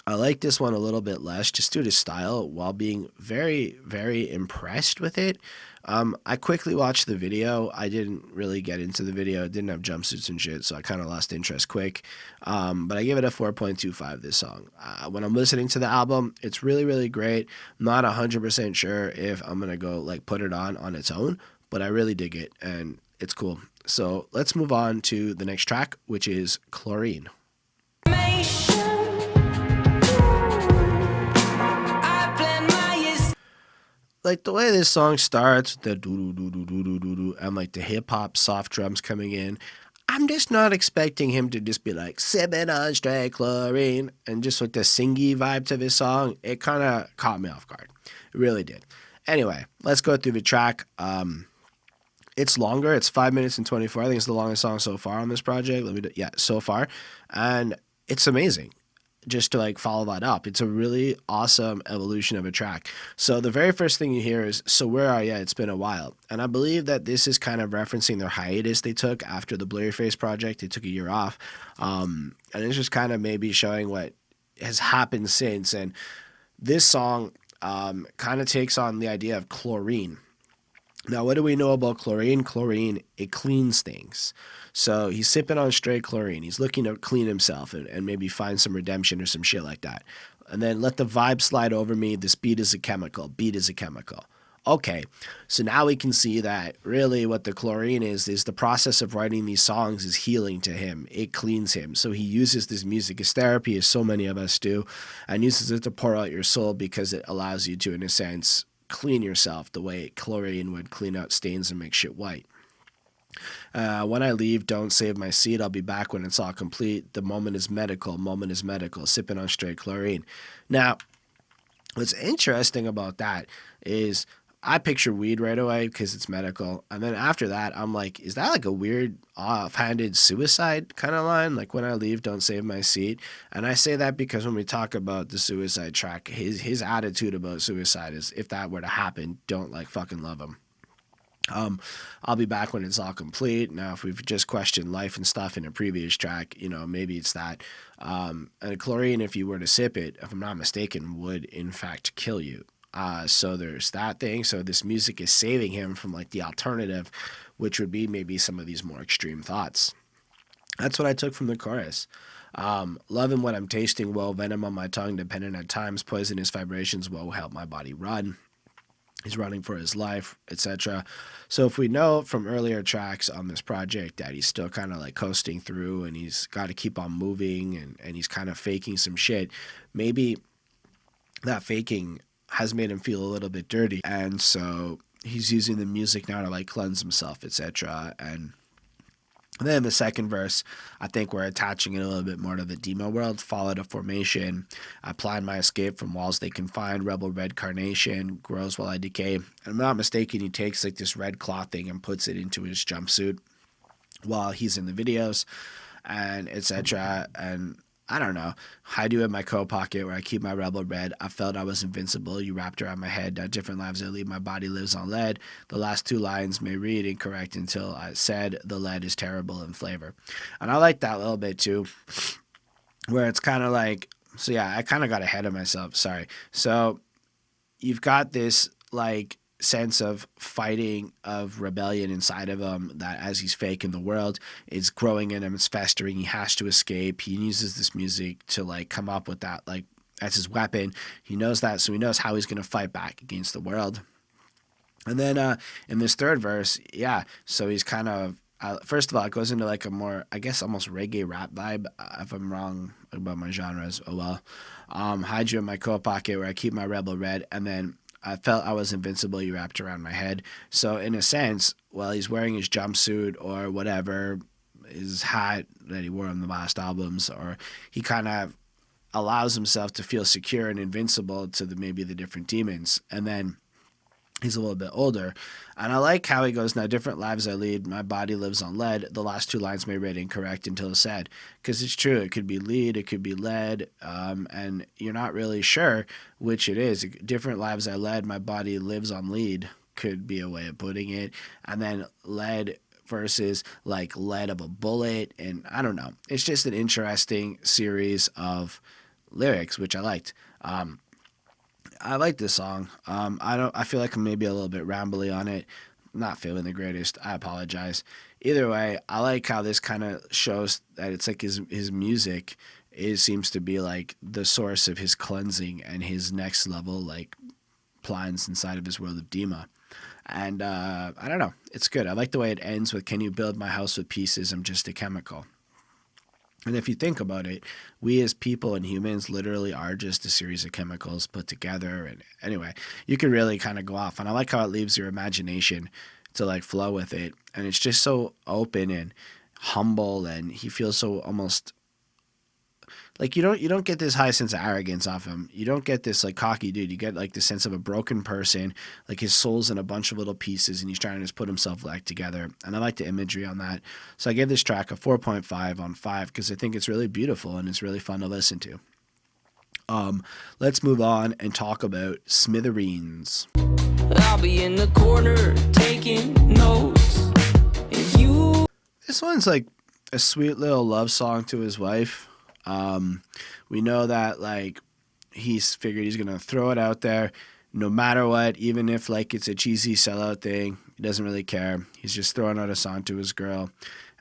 I like this one a little bit less just due to style while being very, very impressed with it. I quickly watched the video. I didn't really get into the video. It didn't have jumpsuits and shit, so I kind of lost interest quick. But I give it a 4.25, this song. When I'm listening to the album, it's really, really great. I'm not 100% sure if I'm going to go like put it on its own, but I really dig it, and it's cool. So let's move on to the next track, which is Chlorine. Like the way this song starts, the doo doo doo doo doo doo doo, and like the hip hop soft drums coming in, I'm just not expecting him to just be like sipping on straight chlorine and just with the singy vibe to this song. It kind of caught me off guard. It really did. Anyway, let's go through the track. It's longer. It's 5 minutes and 24. I think it's the longest song so far on this project. So far, and it's amazing. Just to like follow that up, it's a really awesome evolution of a track. So the very first thing you hear is "So where are ya? It's been a while," and I believe that this is kind of referencing their hiatus they took after the Blurry Face project. They took a year off, and it's just kind of maybe showing what has happened since. And this song kind of takes on the idea of chlorine. Now, what do we know about chlorine? Chlorine, it cleans things. So he's sipping on straight chlorine. He's looking to clean himself and maybe find some redemption or some shit like that. And then let the vibe slide over me. This beat is a chemical. Beat is a chemical. Okay, so now we can see that really what the chlorine is the process of writing these songs is healing to him. It cleans him. So he uses this music as therapy, as so many of us do, and uses it to pour out your soul because it allows you to, in a sense, clean yourself the way chlorine would clean out stains and make shit white. When I leave, don't save my seat. I'll be back when it's all complete. The moment is medical. Moment is medical. Sipping on straight chlorine. Now, what's interesting about that is I picture weed right away because it's medical. And then after that, I'm like, is that like a weird offhanded suicide kind of line? Like, when I leave, don't save my seat. And I say that because when we talk about the suicide track, his attitude about suicide is, if that were to happen, don't like fucking love him. I'll be back when it's all complete. Now, if we've just questioned life and stuff in a previous track, you know, maybe it's that. And chlorine, if you were to sip it, if I'm not mistaken, would in fact kill you. So there's that thing. So this music is saving him from like the alternative, which would be maybe some of these more extreme thoughts. That's what I took from the chorus. Loving what I'm tasting, well, venom on my tongue, dependent at times, poisonous vibrations will help my body run. He's running for his life, etc. So if we know from earlier tracks on this project that he's still kind of like coasting through and he's got to keep on moving and he's kind of faking some shit, maybe that faking has made him feel a little bit dirty. And so he's using the music now to like cleanse himself, etc. And then the second verse, I think we're attaching it a little bit more to the demo world. Followed a formation. I plan my escape from walls they confine. Rebel red carnation grows while I decay. And if I'm not mistaken, he takes like this red cloth thing and puts it into his jumpsuit while he's in the videos and etc. And I don't know. Hide you in my coat pocket where I keep my rebel red. I felt I was invincible. You wrapped around my head. Different lives I lead. My body lives on lead. The last two lines may read incorrect until I said the lead is terrible in flavor. And I like that little bit too, where it's kind of like, so yeah, I kind of got ahead of myself. Sorry. So you've got this like sense of fighting, of rebellion inside of him, that as he's faking the world, it's growing in him, it's festering, he has to escape. He uses this music to like come up with that, like that's his weapon. He knows that, so he knows how he's going to fight back against the world. And then in this third verse, yeah, so he's kind of first of all, it goes into like a more, I guess, almost reggae rap vibe. If I'm wrong about my genres, oh well. Hide you in my coat pocket where I keep my rebel red, and then I felt I was invincible, you wrapped around my head. So in a sense, while he's wearing his jumpsuit or whatever, his hat that he wore on the last albums, or he kind of allows himself to feel secure and invincible to maybe the different demons. And then he's a little bit older. And I like how he goes, now different lives I lead, my body lives on lead. The last two lines may read incorrect until it's said. Because it's true, it could be lead, it could be lead, and you're not really sure which it is. Different lives I led, my body lives on lead could be a way of putting it. And then lead versus like lead of a bullet, and I don't know. It's just an interesting series of lyrics, which I liked. I like this song. I feel like I'm maybe a little bit rambly on it. Not feeling the greatest. I apologize. Either way, I like how this kind of shows that it's like his music seems to be like the source of his cleansing and his next level like plans inside of his world of Dema. And I don't know. It's good. I like the way it ends with, can you build my house with pieces? I'm just a chemical. And if you think about it, we as people and humans literally are just a series of chemicals put together. And anyway, you can really kind of go off. And I like how it leaves your imagination to like flow with it. And it's just so open and humble. And he feels so almost like you don't get this high sense of arrogance off him. You don't get this like cocky dude. You get like the sense of a broken person, like his soul's in a bunch of little pieces and he's trying to just put himself back together. And I like the imagery on that. So I gave this track a 4.5 on 5 because I think it's really beautiful and it's really fun to listen to. Let's move on and talk about Smithereens. I'll be in the corner taking notes. And you. This one's like a sweet little love song to his wife. We know that like he's figured he's gonna throw it out there no matter what, even if like it's a cheesy sellout thing. He doesn't really care. He's just throwing out a song to his girl,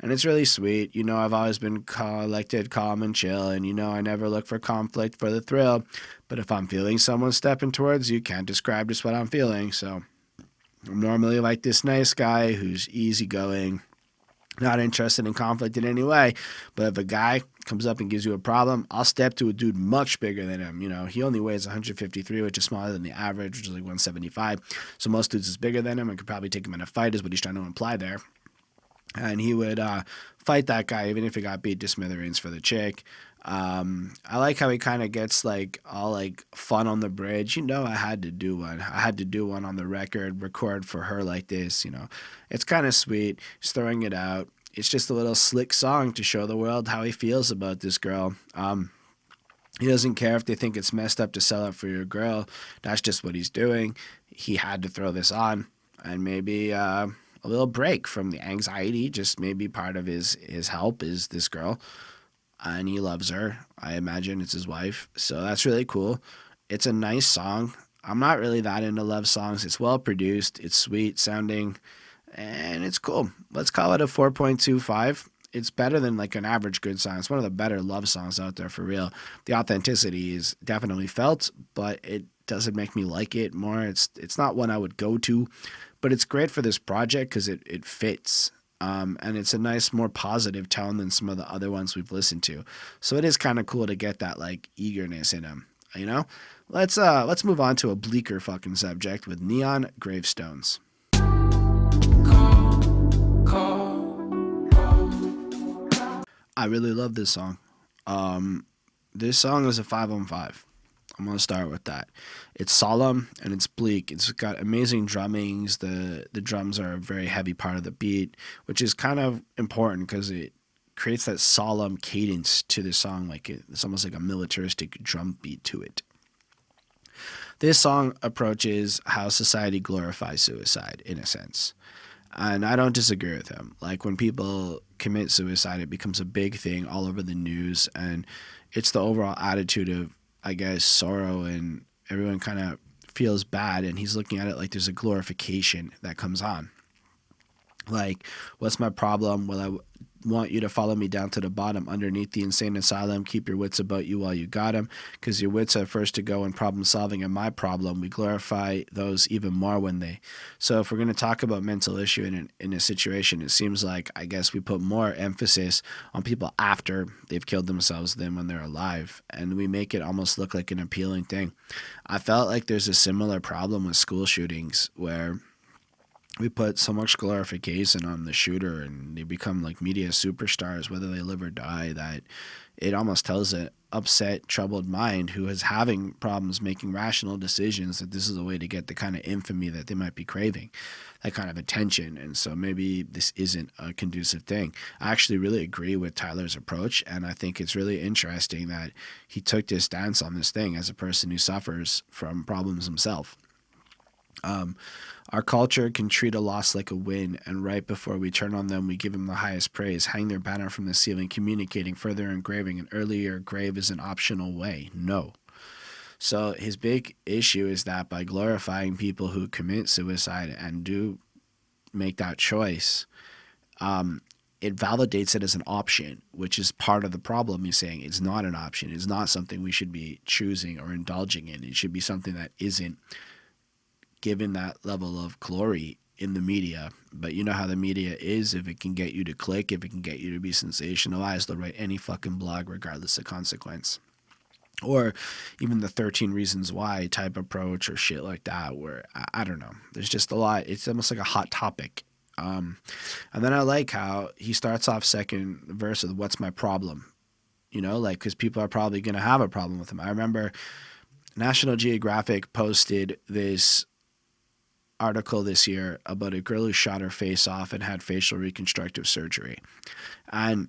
and it's really sweet. You know, I've always been collected, calm and chill, and you know I never look for conflict for the thrill, but if I'm feeling someone stepping towards you, can't describe just what I'm feeling. So I'm normally like this nice guy who's easygoing, not interested in conflict in any way, but if a guy comes up and gives you a problem, I'll step to a dude much bigger than him. You know, he only weighs 153, which is smaller than the average, which is like 175. So most dudes is bigger than him and could probably take him in a fight is what he's trying to imply there. And he would fight that guy even if he got beat to smithereens for the chick. I like how he kind of gets like all like fun on the bridge. You know, I had to do one. I had to do one on the record for her like this, you know. It's kind of sweet. He's throwing it out. It's just a little slick song to show the world how he feels about this girl. He doesn't care if they think it's messed up to sell out for your girl. That's just what he's doing. He had to throw this on, and maybe a little break from the anxiety. Just maybe part of his help is this girl, and he loves her. I imagine it's his wife, so that's really cool. It's a nice song. I'm not really that into love songs. It's well produced. It's sweet sounding. And it's cool. Let's call it a 4.25. It's better than like an average good song. It's one of the better love songs out there for real. The authenticity is definitely felt, but it doesn't make me like it more. It's not one I would go to, but it's great for this project because it fits. And it's a nice, more positive tone than some of the other ones we've listened to. So it is kind of cool to get that like eagerness in him, you know? Let's move on to a bleaker fucking subject with Neon Gravestones. I really love this song. This song is a 5 on 5. I'm going to start with that. It's solemn and it's bleak. It's got amazing drummings. The drums are a very heavy part of the beat, which is kind of important because it creates that solemn cadence to the song. Like it's almost like a militaristic drum beat to it. This song approaches how society glorifies suicide in a sense. And I don't disagree with him. Like when people commit suicide, it becomes a big thing all over the news. And it's the overall attitude of, I guess, sorrow, and everyone kind of feels bad. And he's looking at it like there's a glorification that comes on. Like, what's my problem? Well, I want you to follow me down to the bottom underneath the insane asylum. Keep your wits about you while you got them, because your wits are first to go in problem solving. And my problem, we glorify those even more when they. So if we're going to talk about mental issue in a situation, it seems like, I guess, we put more emphasis on people after they've killed themselves than when they're alive. And we make it almost look like an appealing thing. I felt like there's a similar problem with school shootings where we put so much glorification on the shooter and they become like media superstars, whether they live or die, that it almost tells an upset, troubled mind who is having problems making rational decisions that this is a way to get the kind of infamy that they might be craving, that kind of attention. And so maybe this isn't a conducive thing. I actually really agree with Tyler's approach, and I think it's really interesting that he took this stance on this thing as a person who suffers from problems himself. Our culture can treat a loss like a win, and right before we turn on them, we give them the highest praise, hang their banner from the ceiling, communicating, further engraving an earlier grave is an optional way. No. So his big issue is that by glorifying people who commit suicide and do make that choice, it validates it as an option, which is part of the problem. He's saying it's not an option. It's not something we should be choosing or indulging in. It should be something that isn't given that level of glory in the media. But you know how the media is. If it can get you to click, if it can get you to be sensationalized, they'll write any fucking blog regardless of consequence. Or even the 13 Reasons Why type approach or shit like that, where I don't know. There's just a lot. It's almost like a hot topic. And then I like how he starts off second verse with "What's my problem?" You know, like, because people are probably going to have a problem with him. I remember National Geographic posted this article this year about a girl who shot her face off and had facial reconstructive surgery. And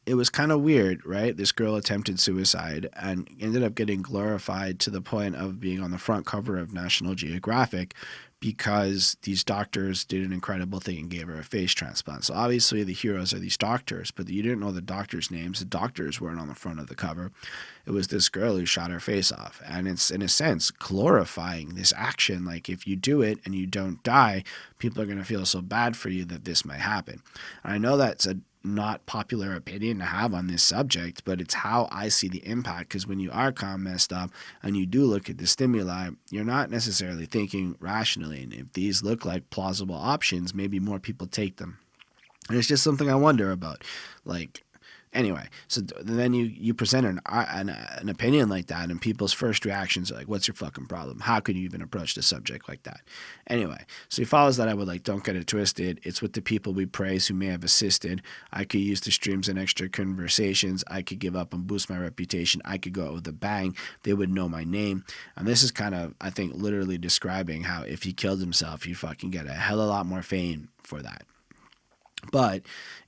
it was kind of weird, right? This girl attempted suicide and ended up getting glorified to the point of being on the front cover of National Geographic because these doctors did an incredible thing and gave her a face transplant. So obviously the heroes are these doctors, but you didn't know the doctors' names. The doctors weren't on the front of the cover. It was this girl who shot her face off. And it's, in a sense, glorifying this action. Like, if you do it and you don't die, people are going to feel so bad for you that this might happen. And I know that's a not popular opinion to have on this subject, but it's how I see the impact, because when you are kind of messed up and you do look at the stimuli, you're not necessarily thinking rationally, and if these look like plausible options, maybe more people take them. And it's just something I wonder about. Like, anyway, so then you present an opinion like that, and people's first reactions are like, what's your fucking problem? How could you even approach the subject like that? Anyway, so he follows that up with, like, don't get it twisted. It's with the people we praise who may have assisted. I could use the streams and extra conversations. I could give up and boost my reputation. I could go out with a bang. They would know my name. And this is kind of, I think, literally describing how if he killed himself, he'd fucking get a hell of a lot more fame for that. But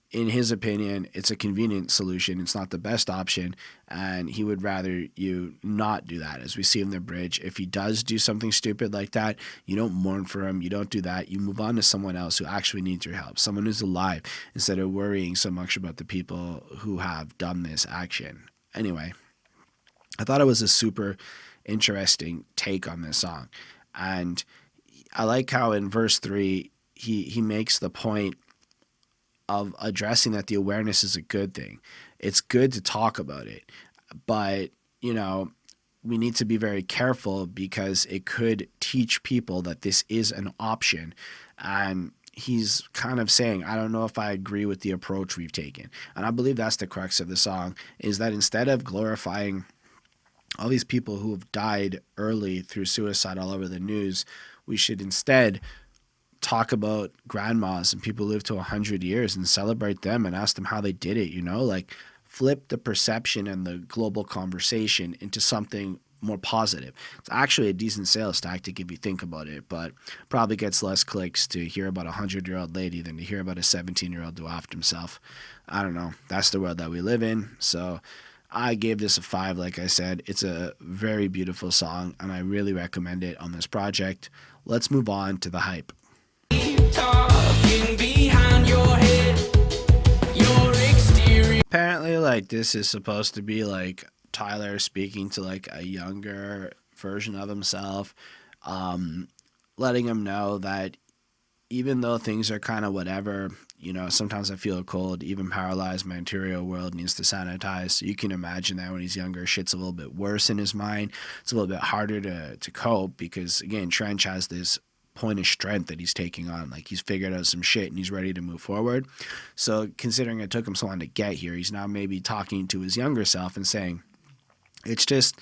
in his opinion, it's a convenient solution. It's not the best option, and he would rather you not do that. As we see in the bridge, if he does do something stupid like that, you don't mourn for him. You don't do that. You move on to someone else who actually needs your help, someone who's alive, instead of worrying so much about the people who have done this action. Anyway, I thought it was a super interesting take on this song. And I like how in verse 3, he makes the point of addressing that the awareness is a good thing. It's good to talk about it, but, you know, we need to be very careful because it could teach people that this is an option. And he's kind of saying, I don't know if I agree with the approach we've taken. And I believe that's the crux of the song, is that instead of glorifying all these people who have died early through suicide all over the news, we should instead talk about grandmas and people who live to 100 years and celebrate them and ask them how they did it, like flip the perception and the global conversation into something more positive. It's actually a decent sales tactic if you think about it, but probably gets less clicks to hear about a 100-year-old lady than to hear about a 17-year-old who offed himself. I don't know. That's the world that we live in. So I gave this a 5. Like I said, it's a very beautiful song and I really recommend it on this project. Let's move on to the hype. Talking behind your head, your exterior. Apparently, like, this is supposed to be like Tyler speaking to like a younger version of himself, letting him know that even though things are kind of whatever, sometimes I feel cold, even paralyzed, my interior world needs to sanitize. So you can imagine that when he's younger, shit's a little bit worse in his mind. It's a little bit harder to cope because, again, Trench has this point of strength that he's taking on. Like, he's figured out some shit and he's ready to move forward. So considering it took him so long to get here, he's now maybe talking to his younger self and saying, it's just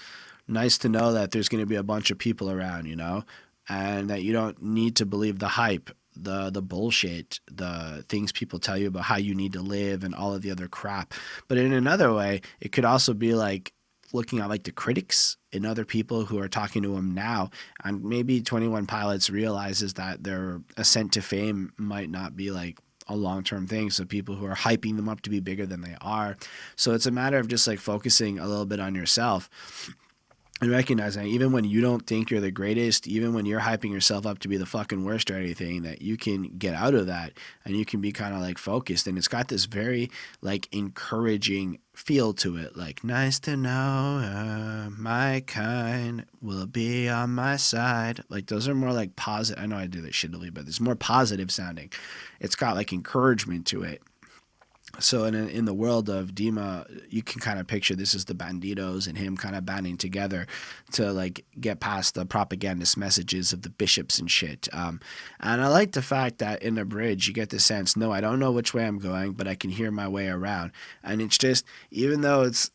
nice to know that there's going to be a bunch of people around, and that you don't need to believe the hype, the bullshit, the things people tell you about how you need to live and all of the other crap. But in another way, it could also be like looking at like the critics and other people who are talking to him now, and maybe 21 Pilots realizes that their ascent to fame might not be like a long-term thing. So people who are hyping them up to be bigger than they are. So it's a matter of just like focusing a little bit on yourself and recognizing even when you don't think you're the greatest, even when you're hyping yourself up to be the fucking worst or anything, that you can get out of that and you can be kind of like focused. And it's got this very like encouraging feel to it. Like, nice to know my kind will be on my side. Like, those are more like positive. I know I do that shittily, but it's more positive sounding. It's got like encouragement to it. So in the world of Dima, you can kind of picture this is the Banditos and him kind of banding together to like get past the propagandist messages of the bishops and shit. And I like the fact that in the bridge you get the sense, no, I don't know which way I'm going, but I can hear my way around. And it's just, even though it's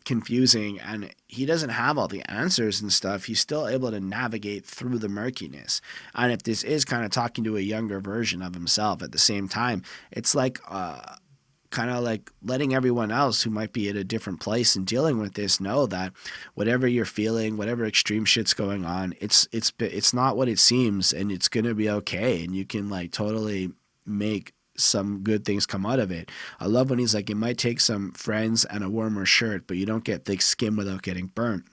confusing and he doesn't have all the answers and stuff, he's still able to navigate through the murkiness. And if this is kind of talking to a younger version of himself at the same time, it's like kind of like letting everyone else who might be at a different place and dealing with this know that whatever you're feeling, whatever extreme shit's going on, it's not what it seems, and it's gonna be okay, and you can like totally make some good things come out of it. I love when he's like, it might take some friends and a warmer shirt, but you don't get thick skin without getting burnt.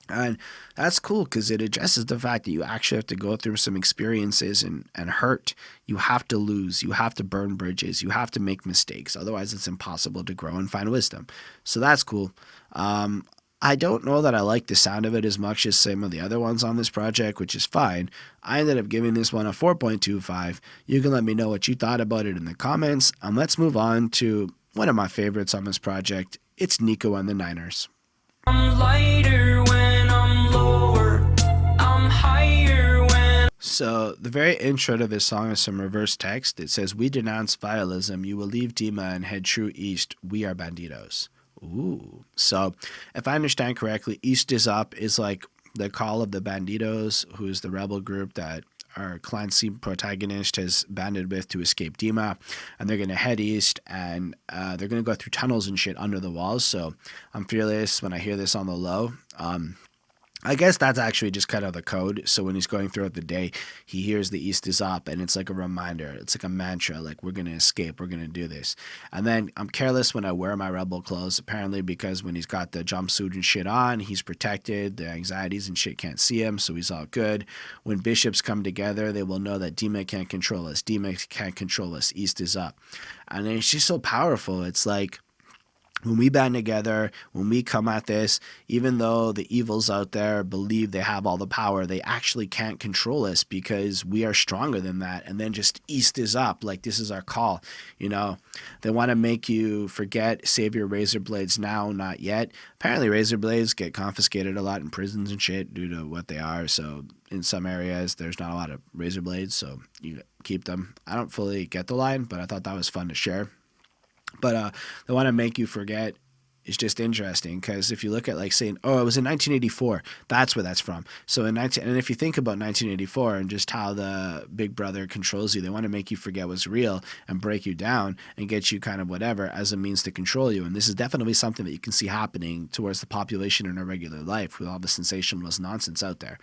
And that's cool because it addresses the fact that you actually have to go through some experiences and hurt. You have to lose. You have to burn bridges. You have to make mistakes. Otherwise, it's impossible to grow and find wisdom. So that's cool. I don't know that I like the sound of it as much as some of the other ones on this project, which is fine. I ended up giving this one a 4.25. You can let me know what you thought about it in the comments. And let's move on to one of my favorites on this project. It's Nico and the Niners. I'm lighter when I'm lower. I'm higher when. So the very intro to this song is some reverse text. It says, "We denounce vialism. You will leave Dima and head true east. We are Banditos." Ooh. So if I understand correctly, East is Up is like the call of the Banditos, who's the rebel group that our Clancy protagonist has banded with to escape Dima, and they're going to head east, and they're going to go through tunnels and shit under the walls. So I'm fearless when I hear this on the low. I guess that's actually just kind of the code. So when he's going throughout the day, he hears the East is Up, and it's like a reminder. It's like a mantra, like, we're going to escape, we're going to do this. And then I'm careless when I wear my rebel clothes, apparently because when he's got the jumpsuit and shit on, he's protected. The anxieties and shit can't see him, so he's all good. When bishops come together, they will know that Dima can't control us. Dima can't control us. East is Up. And it's just so powerful. It's like, when we band together, when we come at this, even though the evils out there believe they have all the power, they actually can't control us because we are stronger than that. And then just east is up, like this is our call. You know, they want to make you forget, save your razor blades now, not yet. Apparently razor blades get confiscated a lot in prisons and shit due to what they are. So in some areas, there's not a lot of razor blades, so you keep them. I don't fully get the line, but I thought that was fun to share. But they want to make you forget. It's just interesting because if you look at like saying, oh, it was in 1984, that's where that's from. So and if you think about 1984 and just how the Big Brother controls you, they want to make you forget what's real and break you down and get you kind of whatever as a means to control you. And this is definitely something that you can see happening towards the population in our regular life with all the sensationalist nonsense out there.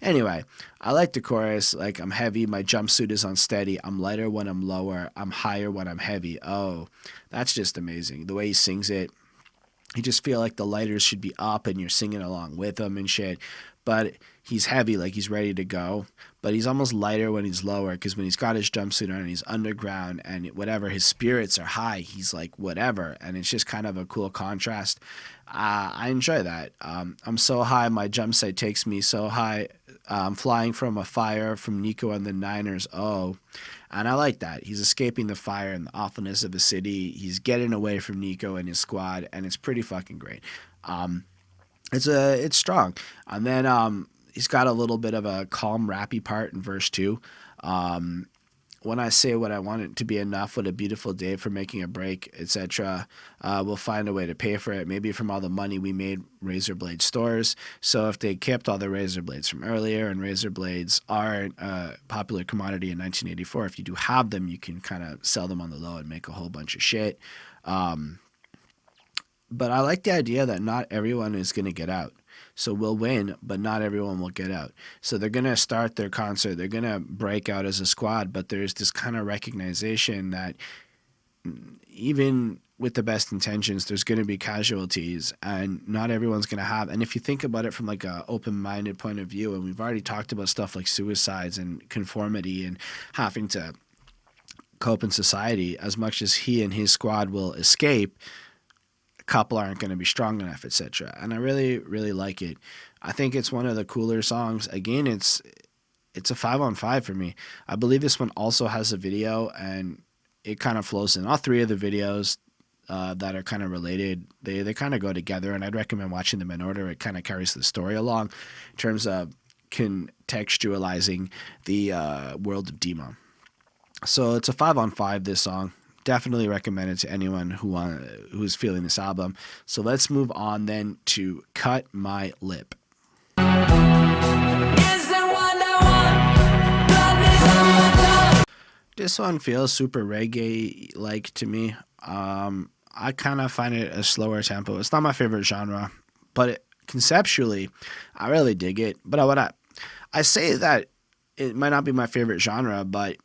Anyway, I like the chorus, like I'm heavy, my jumpsuit is unsteady, I'm lighter when I'm lower, I'm higher when I'm heavy. Oh, that's just amazing. The way he sings it, you just feel like the lighters should be up and you're singing along with him and shit. But he's heavy, like he's ready to go. But he's almost lighter when he's lower because when he's got his jumpsuit on and he's underground and whatever, his spirits are high. He's like whatever. And it's just kind of a cool contrast. I enjoy that. I'm so high, my jumpsuit takes me so high. I'm flying from a fire from Nico and the Niners. Oh, and I like that. He's escaping the fire and the awfulness of the city. He's getting away from Nico and his squad, and it's pretty fucking great. It's strong. And then he's got a little bit of a calm, rappy part in verse 2. When I say what I want it to be enough, what a beautiful day for making a break, etc. We'll find a way to pay for it, maybe from all the money we made razor blade stores. So if they kept all the razor blades from earlier, and razor blades are a popular commodity in 1984, if you do have them, you can kind of sell them on the low and make a whole bunch of shit. But I like the idea that not everyone is going to get out. So we'll win, but not everyone will get out. So they're going to start their concert. They're going to break out as a squad, but there's this kind of recognition that even with the best intentions, there's going to be casualties and not everyone's going to have. And if you think about it from like a open-minded point of view, and we've already talked about stuff like suicides and conformity and having to cope in society, as much as he and his squad will escape, couple aren't going to be strong enough, etc. And I really, really like it. I think it's one of the cooler songs. Again, it's a 5-on-5 for me. I believe this one also has a video, and it kind of flows in. All three of the videos that are kind of related, they kind of go together, and I'd recommend watching them in order. It kind of carries the story along in terms of contextualizing the world of Demo. So it's a 5-on-5, this song. Definitely recommend it to anyone who's feeling this album. So let's move on then to Cut My Lip. This one feels super reggae-like to me. I kind of find it a slower tempo. It's not my favorite genre, but conceptually, I really dig it. But I say that it might not be my favorite genre, but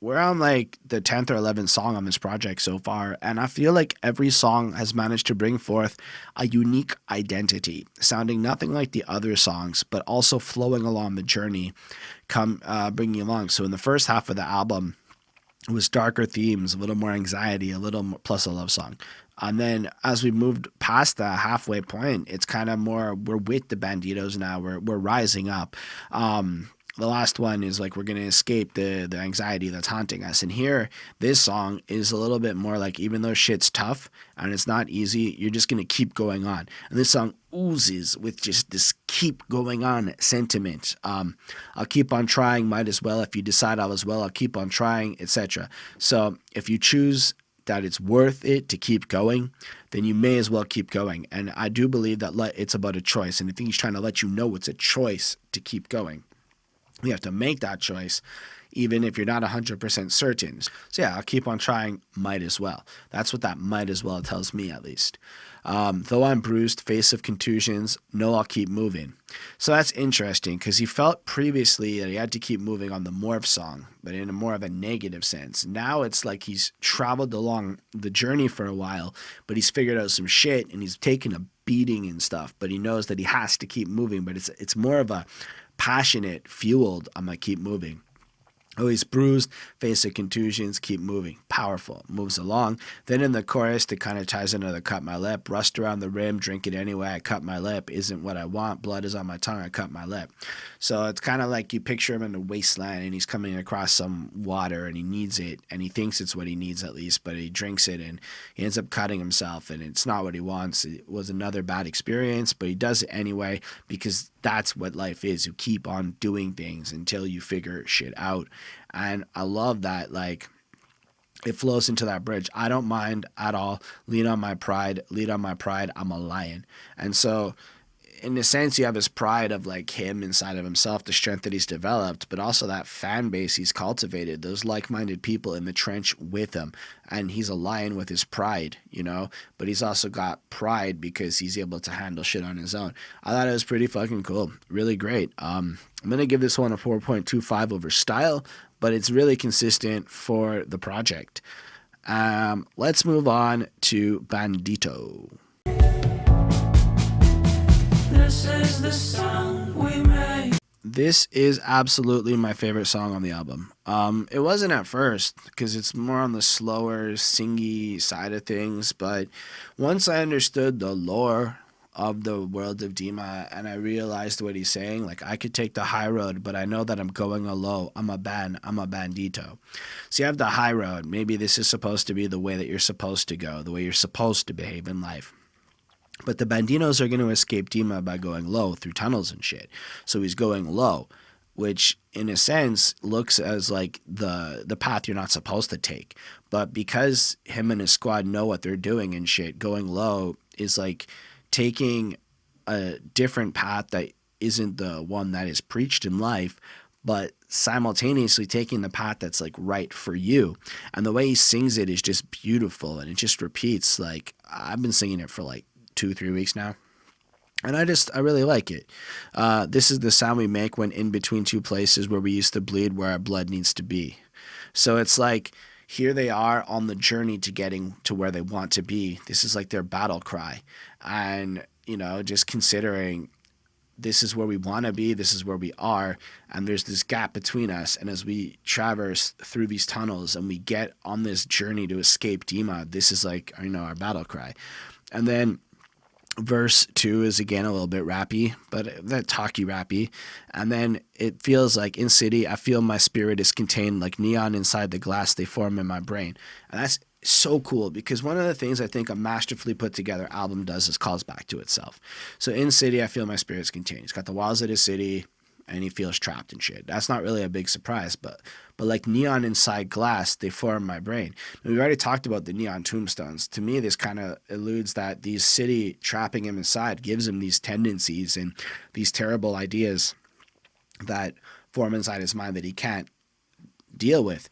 we're on like the 10th or 11th song on this project so far, and I feel like every song has managed to bring forth a unique identity, sounding nothing like the other songs, but also flowing along the journey, bringing along. So in the first half of the album, it was darker themes, a little more anxiety, a little more, plus a love song. And then as we moved past the halfway point, it's kind of more, we're with the Banditos now, we're rising up. The last one is like we're going to escape the anxiety that's haunting us. And here, this song is a little bit more like, even though shit's tough and it's not easy, you're just going to keep going on. And this song oozes with just this keep going on sentiment. I'll keep on trying, might as well. If you decide I was well, I'll keep on trying, etc. So if you choose that it's worth it to keep going, then you may as well keep going. And I do believe that it's about a choice. And I think he's trying to let you know it's a choice to keep going. You have to make that choice, even if you're not 100% certain. So yeah, I'll keep on trying, might as well. That's what that might as well tells me, at least. Though I'm bruised, face of contusions, no, I'll keep moving. So that's interesting, because he felt previously that he had to keep moving on the Morph song, but in a more of a negative sense. Now it's like he's traveled along the journey for a while, but he's figured out some shit, and he's taken a beating and stuff, but he knows that he has to keep moving, but it's more of a passionate, fueled, I'm going to keep moving. Oh, he's bruised, face of contusions, keep moving. Powerful. Moves along. Then in the chorus, it kind of ties into the cut my lip. Rust around the rim, drink it anyway, I cut my lip. Isn't what I want, blood is on my tongue, I cut my lip. So it's kind of like you picture him in the wasteland and he's coming across some water and he needs it and he thinks it's what he needs at least, but he drinks it and he ends up cutting himself and it's not what he wants. It was another bad experience, but he does it anyway because that's what life is. You keep on doing things until you figure shit out. And I love that, like, it flows into that bridge. I don't mind at all. Lead on my pride. Lead on my pride. I'm a lion. And so, in a sense, you have his pride of, like, him inside of himself, the strength that he's developed, but also that fan base he's cultivated, those like-minded people in the trench with him. And he's a lion with his pride, you know, but he's also got pride because he's able to handle shit on his own. I thought it was pretty fucking cool. Really great. I'm going to give this one a 4.25 over style, but it's really consistent for the project. Let's move on to Bandito. This is the song we made. This is absolutely my favorite song on the album. It wasn't at first because it's more on the slower, singy side of things, but once I understood the lore of the world of Dima and I realized what he's saying, like, I could take the high road, but I know that I'm going a low. I'm a bandito. So you have the high road. Maybe this is supposed to be the way that you're supposed to go, the way you're supposed to behave in life. But the banditos are going to escape Dima by going low through tunnels and shit. So he's going low, which in a sense looks as like the path you're not supposed to take. But because him and his squad know what they're doing and shit, going low is like taking a different path that isn't the one that is preached in life, but simultaneously taking the path that's like right for you. And the way he sings it is just beautiful, and it just repeats. Like, I've been singing it for like 2-3 weeks now, and I really like it. This is the sound we make when in between two places where we used to bleed, where our blood needs to be. So it's like, here they are on the journey to getting to where they want to be. This is like their battle cry. And, you know, just considering this is where we want to be, this is where we are, and there's this gap between us. And as we traverse through these tunnels and we get on this journey to escape Dima, this is like, you know, our battle cry. And then verse 2 is again a little bit rappy, but that talky rappy. And then it feels like, in city, I feel my spirit is contained like neon inside the glass they form in my brain. And that's so cool, because one of the things I think a masterfully put together album does is calls back to itself. So in city, I feel my spirit is contained. He's got the walls of his city and he feels trapped and shit. That's not really a big surprise, but like neon inside glass, they form my brain. And we've already talked about the neon tombstones. To me, this kind of alludes that these city trapping him inside gives him these tendencies and these terrible ideas that form inside his mind that he can't deal with.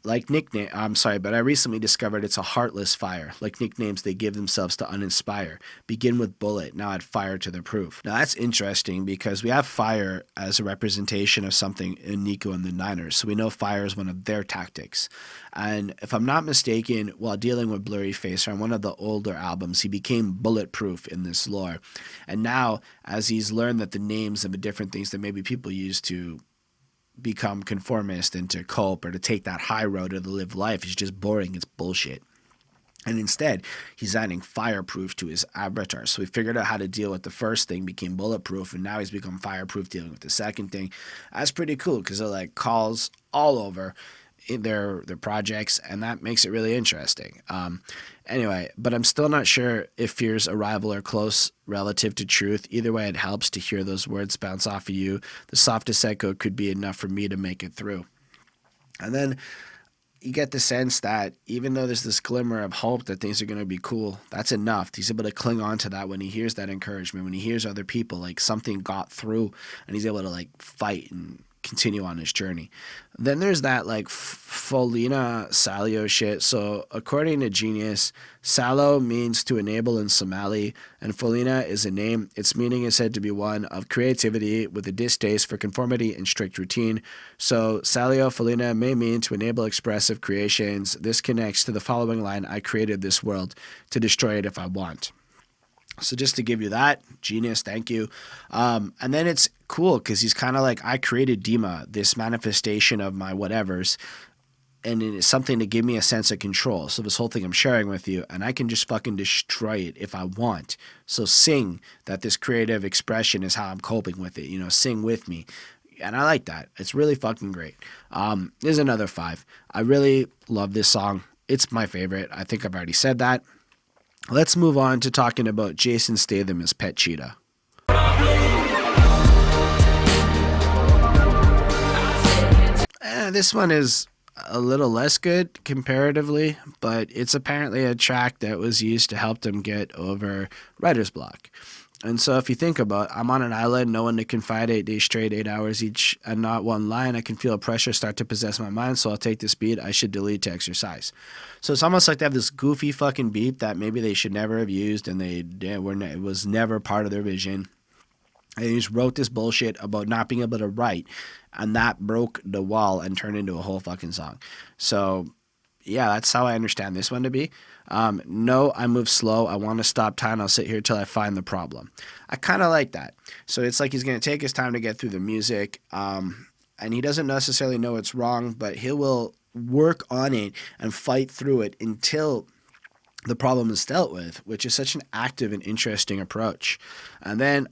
Like nickname, I'm sorry, but I recently discovered it's a heartless fire. Like nicknames they give themselves to uninspire. Begin with bullet, now add fire to the proof. Now that's interesting because we have fire as a representation of something in Nico and the Niners. So we know fire is one of their tactics. And if I'm not mistaken, while dealing with Blurry Facer on one of the older albums, he became bulletproof in this lore. And now, as he's learned that the names of the different things that maybe people use to become conformist and to cope or to take that high road or to live life is just boring, it's bullshit. And instead, he's adding fireproof to his avatar. So he figured out how to deal with the first thing, became bulletproof, and now he's become fireproof dealing with the second thing. That's pretty cool because they're like calls all over in their projects, and that makes it really interesting. Anyway, but I'm still not sure if fear's a rival or close relative to truth. Either way, it helps to hear those words bounce off of you. The softest echo could be enough for me to make it through. And then you get the sense that even though there's this glimmer of hope that things are going to be cool, that's enough. He's able to cling on to that when he hears that encouragement, when he hears other people, like something got through, and he's able to like fight and continue on his journey. Then there's that like Folina Salio shit. So according to Genius, Salo means to enable in Somali, and Folina is a name. Its meaning is said to be one of creativity with a distaste for conformity and strict routine. So Salio Folina may mean to enable expressive creations. This connects to the following line: I created this world to destroy it if I want. So just to give you that, genius, thank you. And then it's cool because he's kind of like, I created Dima, this manifestation of my whatevers, and it is something to give me a sense of control. So this whole thing I'm sharing with you, and I can just fucking destroy it if I want. So sing that this creative expression is how I'm coping with it. You know, sing with me. And I like that. It's really fucking great. There's another 5. I really love this song. It's my favorite. I think I've already said that. Let's move on to talking about Jason Statham as Pet Cheetah. This one is a little less good comparatively, but it's apparently a track that was used to help them get over writer's block. And so if you think about, I'm on an island, no one to confide, 8 days straight, 8 hours each, and not one line. I can feel pressure start to possess my mind, so I'll take this beat. I should delete to exercise. So it's almost like they have this goofy fucking beat that maybe they should never have used, and it was never part of their vision. And he just wrote this bullshit about not being able to write, and that broke the wall and turned into a whole fucking song. So yeah, that's how I understand this one to be. No, I move slow. I want to stop time. I'll sit here till I find the problem. I kind of like that. So it's like he's going to take his time to get through the music, and he doesn't necessarily know it's wrong, but he will work on it and fight through it until the problem is dealt with, which is such an active and interesting approach. And then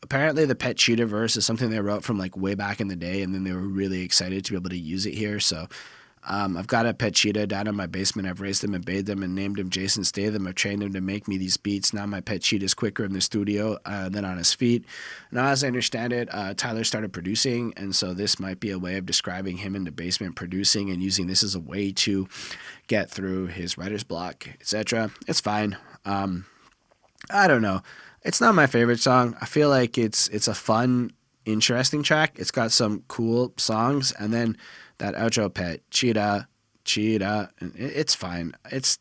apparently the Pet Cheetah verse is something they wrote from like way back in the day, and then they were really excited to be able to use it here. So I've got a Pet Cheetah down in my basement. I've raised him and bathed him and named him Jason Statham. I've trained him to make me these beats. Now my Pet Cheetah is quicker in the studio than on his feet. Now, as I understand it, Tyler started producing, and so this might be a way of describing him in the basement producing and using this as a way to get through his writer's block, etc. It's fine. I don't know. It's not my favorite song. I feel like it's a fun, interesting track. It's got some cool songs, and then that outro, Pet Cheetah, it's fine. It's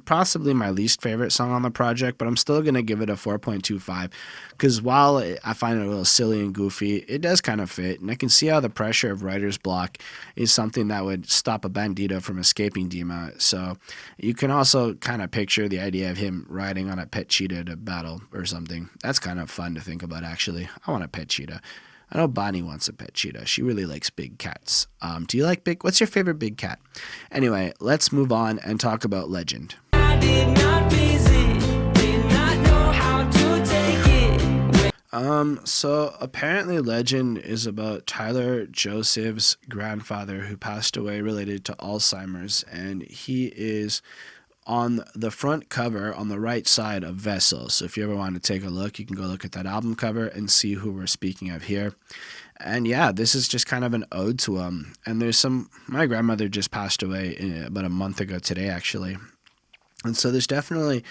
possibly my least favorite song on the project, but I'm still going to give it a 4.25 because while I find it a little silly and goofy, it does kind of fit, and I can see how the pressure of writer's block is something that would stop a Bandito from escaping Dima. So you can also kind of picture the idea of him riding on a Pet Cheetah to battle or something. That's kind of fun to think about, actually. I want a Pet Cheetah. I know Bonnie wants a Pet Cheetah. She really likes big cats. Do you like what's your favorite big cat? Anyway, let's move on and talk about Legend. I did not visit, did not know how to take it. So apparently Legend is about Tyler Joseph's grandfather who passed away related to Alzheimer's, and he is on the front cover on the right side of Vessel. So if you ever want to take a look, you can go look at that album cover and see who we're speaking of here. And yeah, this is just kind of an ode to him. And my grandmother just passed away about a month ago today, actually. And so there's definitely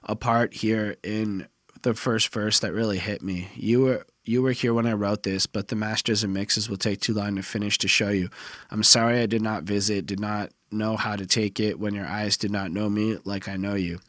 a part here in the first verse that really hit me. You were here when I wrote this, but the masters and mixes will take too long to finish to show you. I'm sorry I did not visit, did not know how to take it when your eyes did not know me like I know you.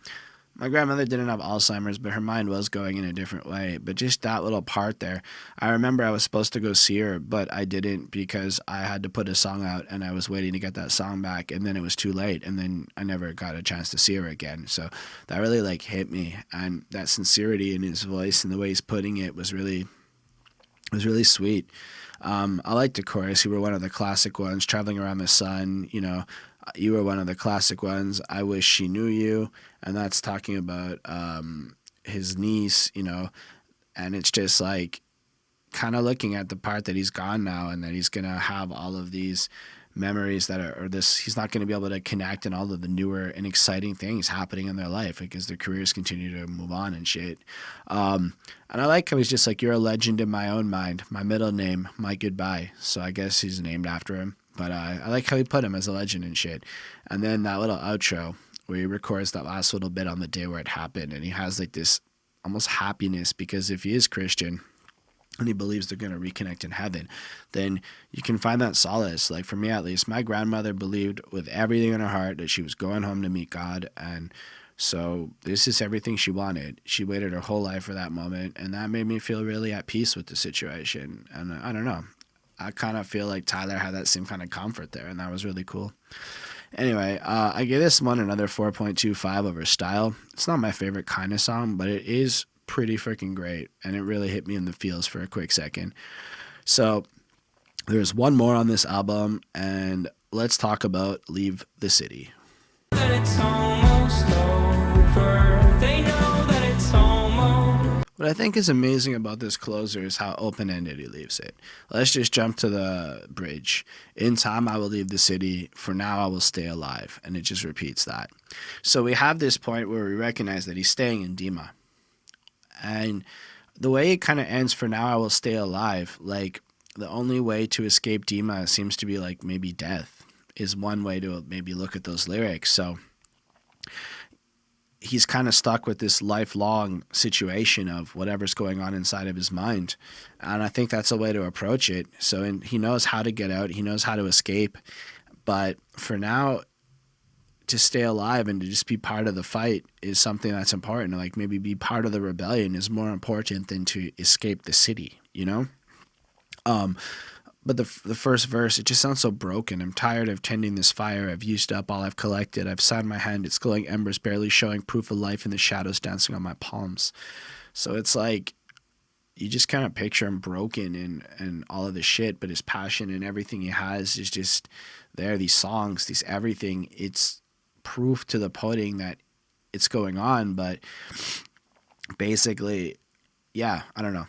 My grandmother didn't have Alzheimer's, but her mind was going in a different way. But just that little part there, I remember I was supposed to go see her, but I didn't because I had to put a song out and I was waiting to get that song back, and then it was too late, and then I never got a chance to see her again. So that really hit me, and that sincerity in his voice and the way he's putting it was really sweet. I liked the chorus. You were one of the classic ones, traveling around the sun, you were one of the classic ones. I wish she knew you. And that's talking about his niece, and it's just like kind of looking at the part that he's gone now and that he's going to have all of these memories he's not going to be able to connect and all of the newer and exciting things happening in their life because their careers continue to move on and shit. And I like how he's just like, you're a legend in my own mind, my middle name, my goodbye. So I guess he's named after him. But I like how he put him as a legend and shit. And then that little outro where he records that last little bit on the day where it happened. And he has like this almost happiness because if he is Christian and he believes they're going to reconnect in heaven, then you can find that solace. Like for me, at least, my grandmother believed with everything in her heart that she was going home to meet God. And so this is everything she wanted. She waited her whole life for that moment. And that made me feel really at peace with the situation. And I don't know. I kind of feel like Tyler had that same kind of comfort there, and that was really cool. Anyway, I give this one another 4.25 over style. It's not my favorite kind of song, but it is pretty freaking great, and it really hit me in the feels for a quick second. So there's one more on this album, and let's talk about Leave the City. That it's almost over. They know that it's almost. What I think is amazing about this closer is how open-ended he leaves it. Let's just jump to the bridge. In time, I will leave the city. For now, I will stay alive. And it just repeats that. So we have this point where we recognize that he's staying in Dima. And the way it kind of ends, for now, I will stay alive. Like, the only way to escape Dima seems to be like maybe death is one way to maybe look at those lyrics. So he's kind of stuck with this lifelong situation of whatever's going on inside of his mind. And I think that's a way to approach it. So he knows how to get out. He knows how to escape. But for now, to stay alive and to just be part of the fight is something that's important. Like maybe be part of the rebellion is more important than to escape the city, you know? But the first verse, it just sounds so broken. I'm tired of tending this fire. I've used up all I've collected. I've signed my hand. Its glowing embers barely showing proof of life in the shadows dancing on my palms. So it's like you just kind of picture him broken and all of the shit, but his passion and everything he has is just there. These songs, these everything, it's proof to the pudding that it's going on. But basically, yeah, I don't know.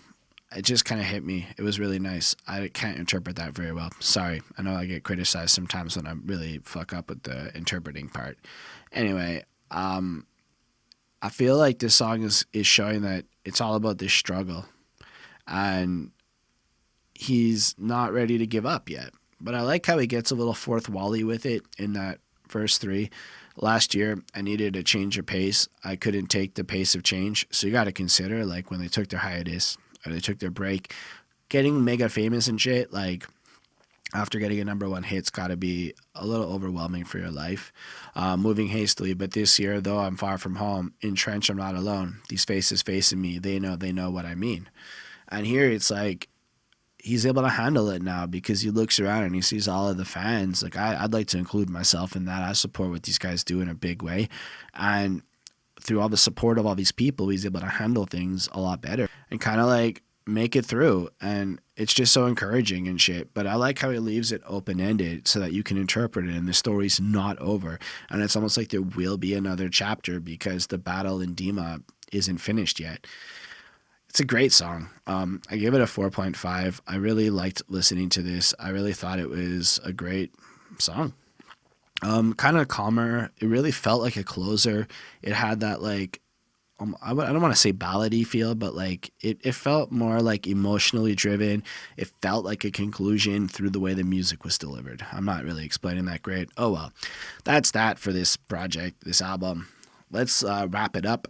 It just kind of hit me. It was really nice. I can't interpret that very well. Sorry. I know I get criticized sometimes when I really fuck up with the interpreting part. Anyway, I feel like this song is showing that it's all about this struggle. And he's not ready to give up yet. But I like how he gets a little fourth wally with it in that verse 3. Last year, I needed a change of pace. I couldn't take the pace of change. So you got to consider, like, when they took their hiatus, or they took their break, getting mega famous and shit, like after getting a #1 hit's got to be a little overwhelming for your life. Moving hastily, but this year, though I'm far from home, entrenched, I'm not alone. These faces facing me, they know what I mean. And here it's like he's able to handle it now because he looks around and he sees all of the fans. Like I'd like to include myself in that. I support what these guys do in a big way. And through all the support of all these people, he's able to handle things a lot better and kind of like make it through. And it's just so encouraging and shit. But I like how he leaves it open-ended so that you can interpret it and the story's not over. And it's almost like there will be another chapter because the battle in Dima isn't finished yet. It's a great song. I give it a 4.5. I really liked listening to this. I really thought it was a great song. Kind of calmer. It really felt like a closer. It had that like, I don't want to say ballady feel, but like it felt more like emotionally driven. It felt like a conclusion through the way the music was delivered. I'm not really explaining that great. Oh well, that's that for this project, this album. Let's wrap it up.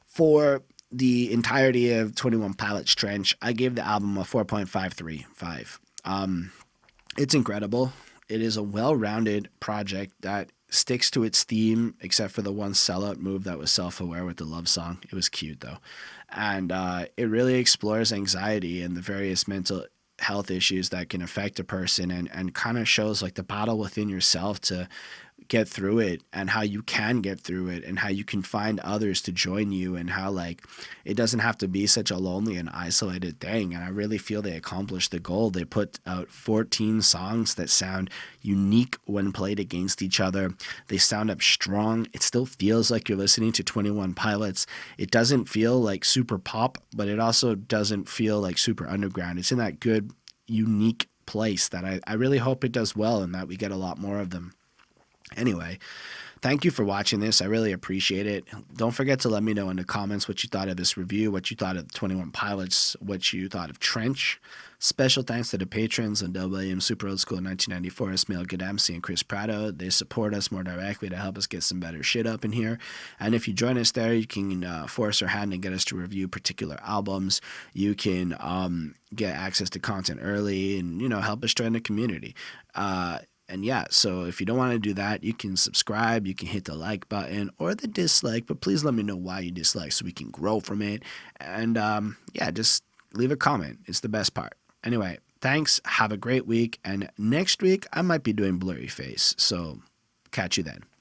For the entirety of 21 Pilots Trench, I gave the album a 4.535. It's incredible. It is a well-rounded project that sticks to its theme, except for the one sellout move that was self-aware with the love song. It was cute, though. And it really explores anxiety and the various mental health issues that can affect a person and kind of shows like the battle within yourself to get through it and how you can get through it and how you can find others to join you and how like it doesn't have to be such a lonely and isolated thing. And I really feel they accomplished the goal. They put out 14 songs that sound unique when played against each other. They sound up strong. It still feels like you're listening to 21 Pilots. It doesn't feel like super pop, but it also doesn't feel like super underground. It's in that good, unique place that I really hope it does well and that we get a lot more of them. Anyway, thank you for watching this. I really appreciate it. Don't forget to let me know in the comments what you thought of this review, what you thought of 21 Pilots, what you thought of Trench. Special thanks to the patrons, Lindell Williams, Super Old School 1994, Ismail Gadamsi, and Chris Prado. They support us more directly to help us get some better shit up in here. And if you join us there, you can force our hand and get us to review particular albums. You can get access to content early and, help us join the community. And yeah, so if you don't want to do that, you can subscribe, you can hit the like button or the dislike, but please let me know why you dislike so we can grow from it. And yeah, just leave a comment. It's the best part. Anyway, thanks. Have a great week. And next week, I might be doing Blurry Face. So Catch you then.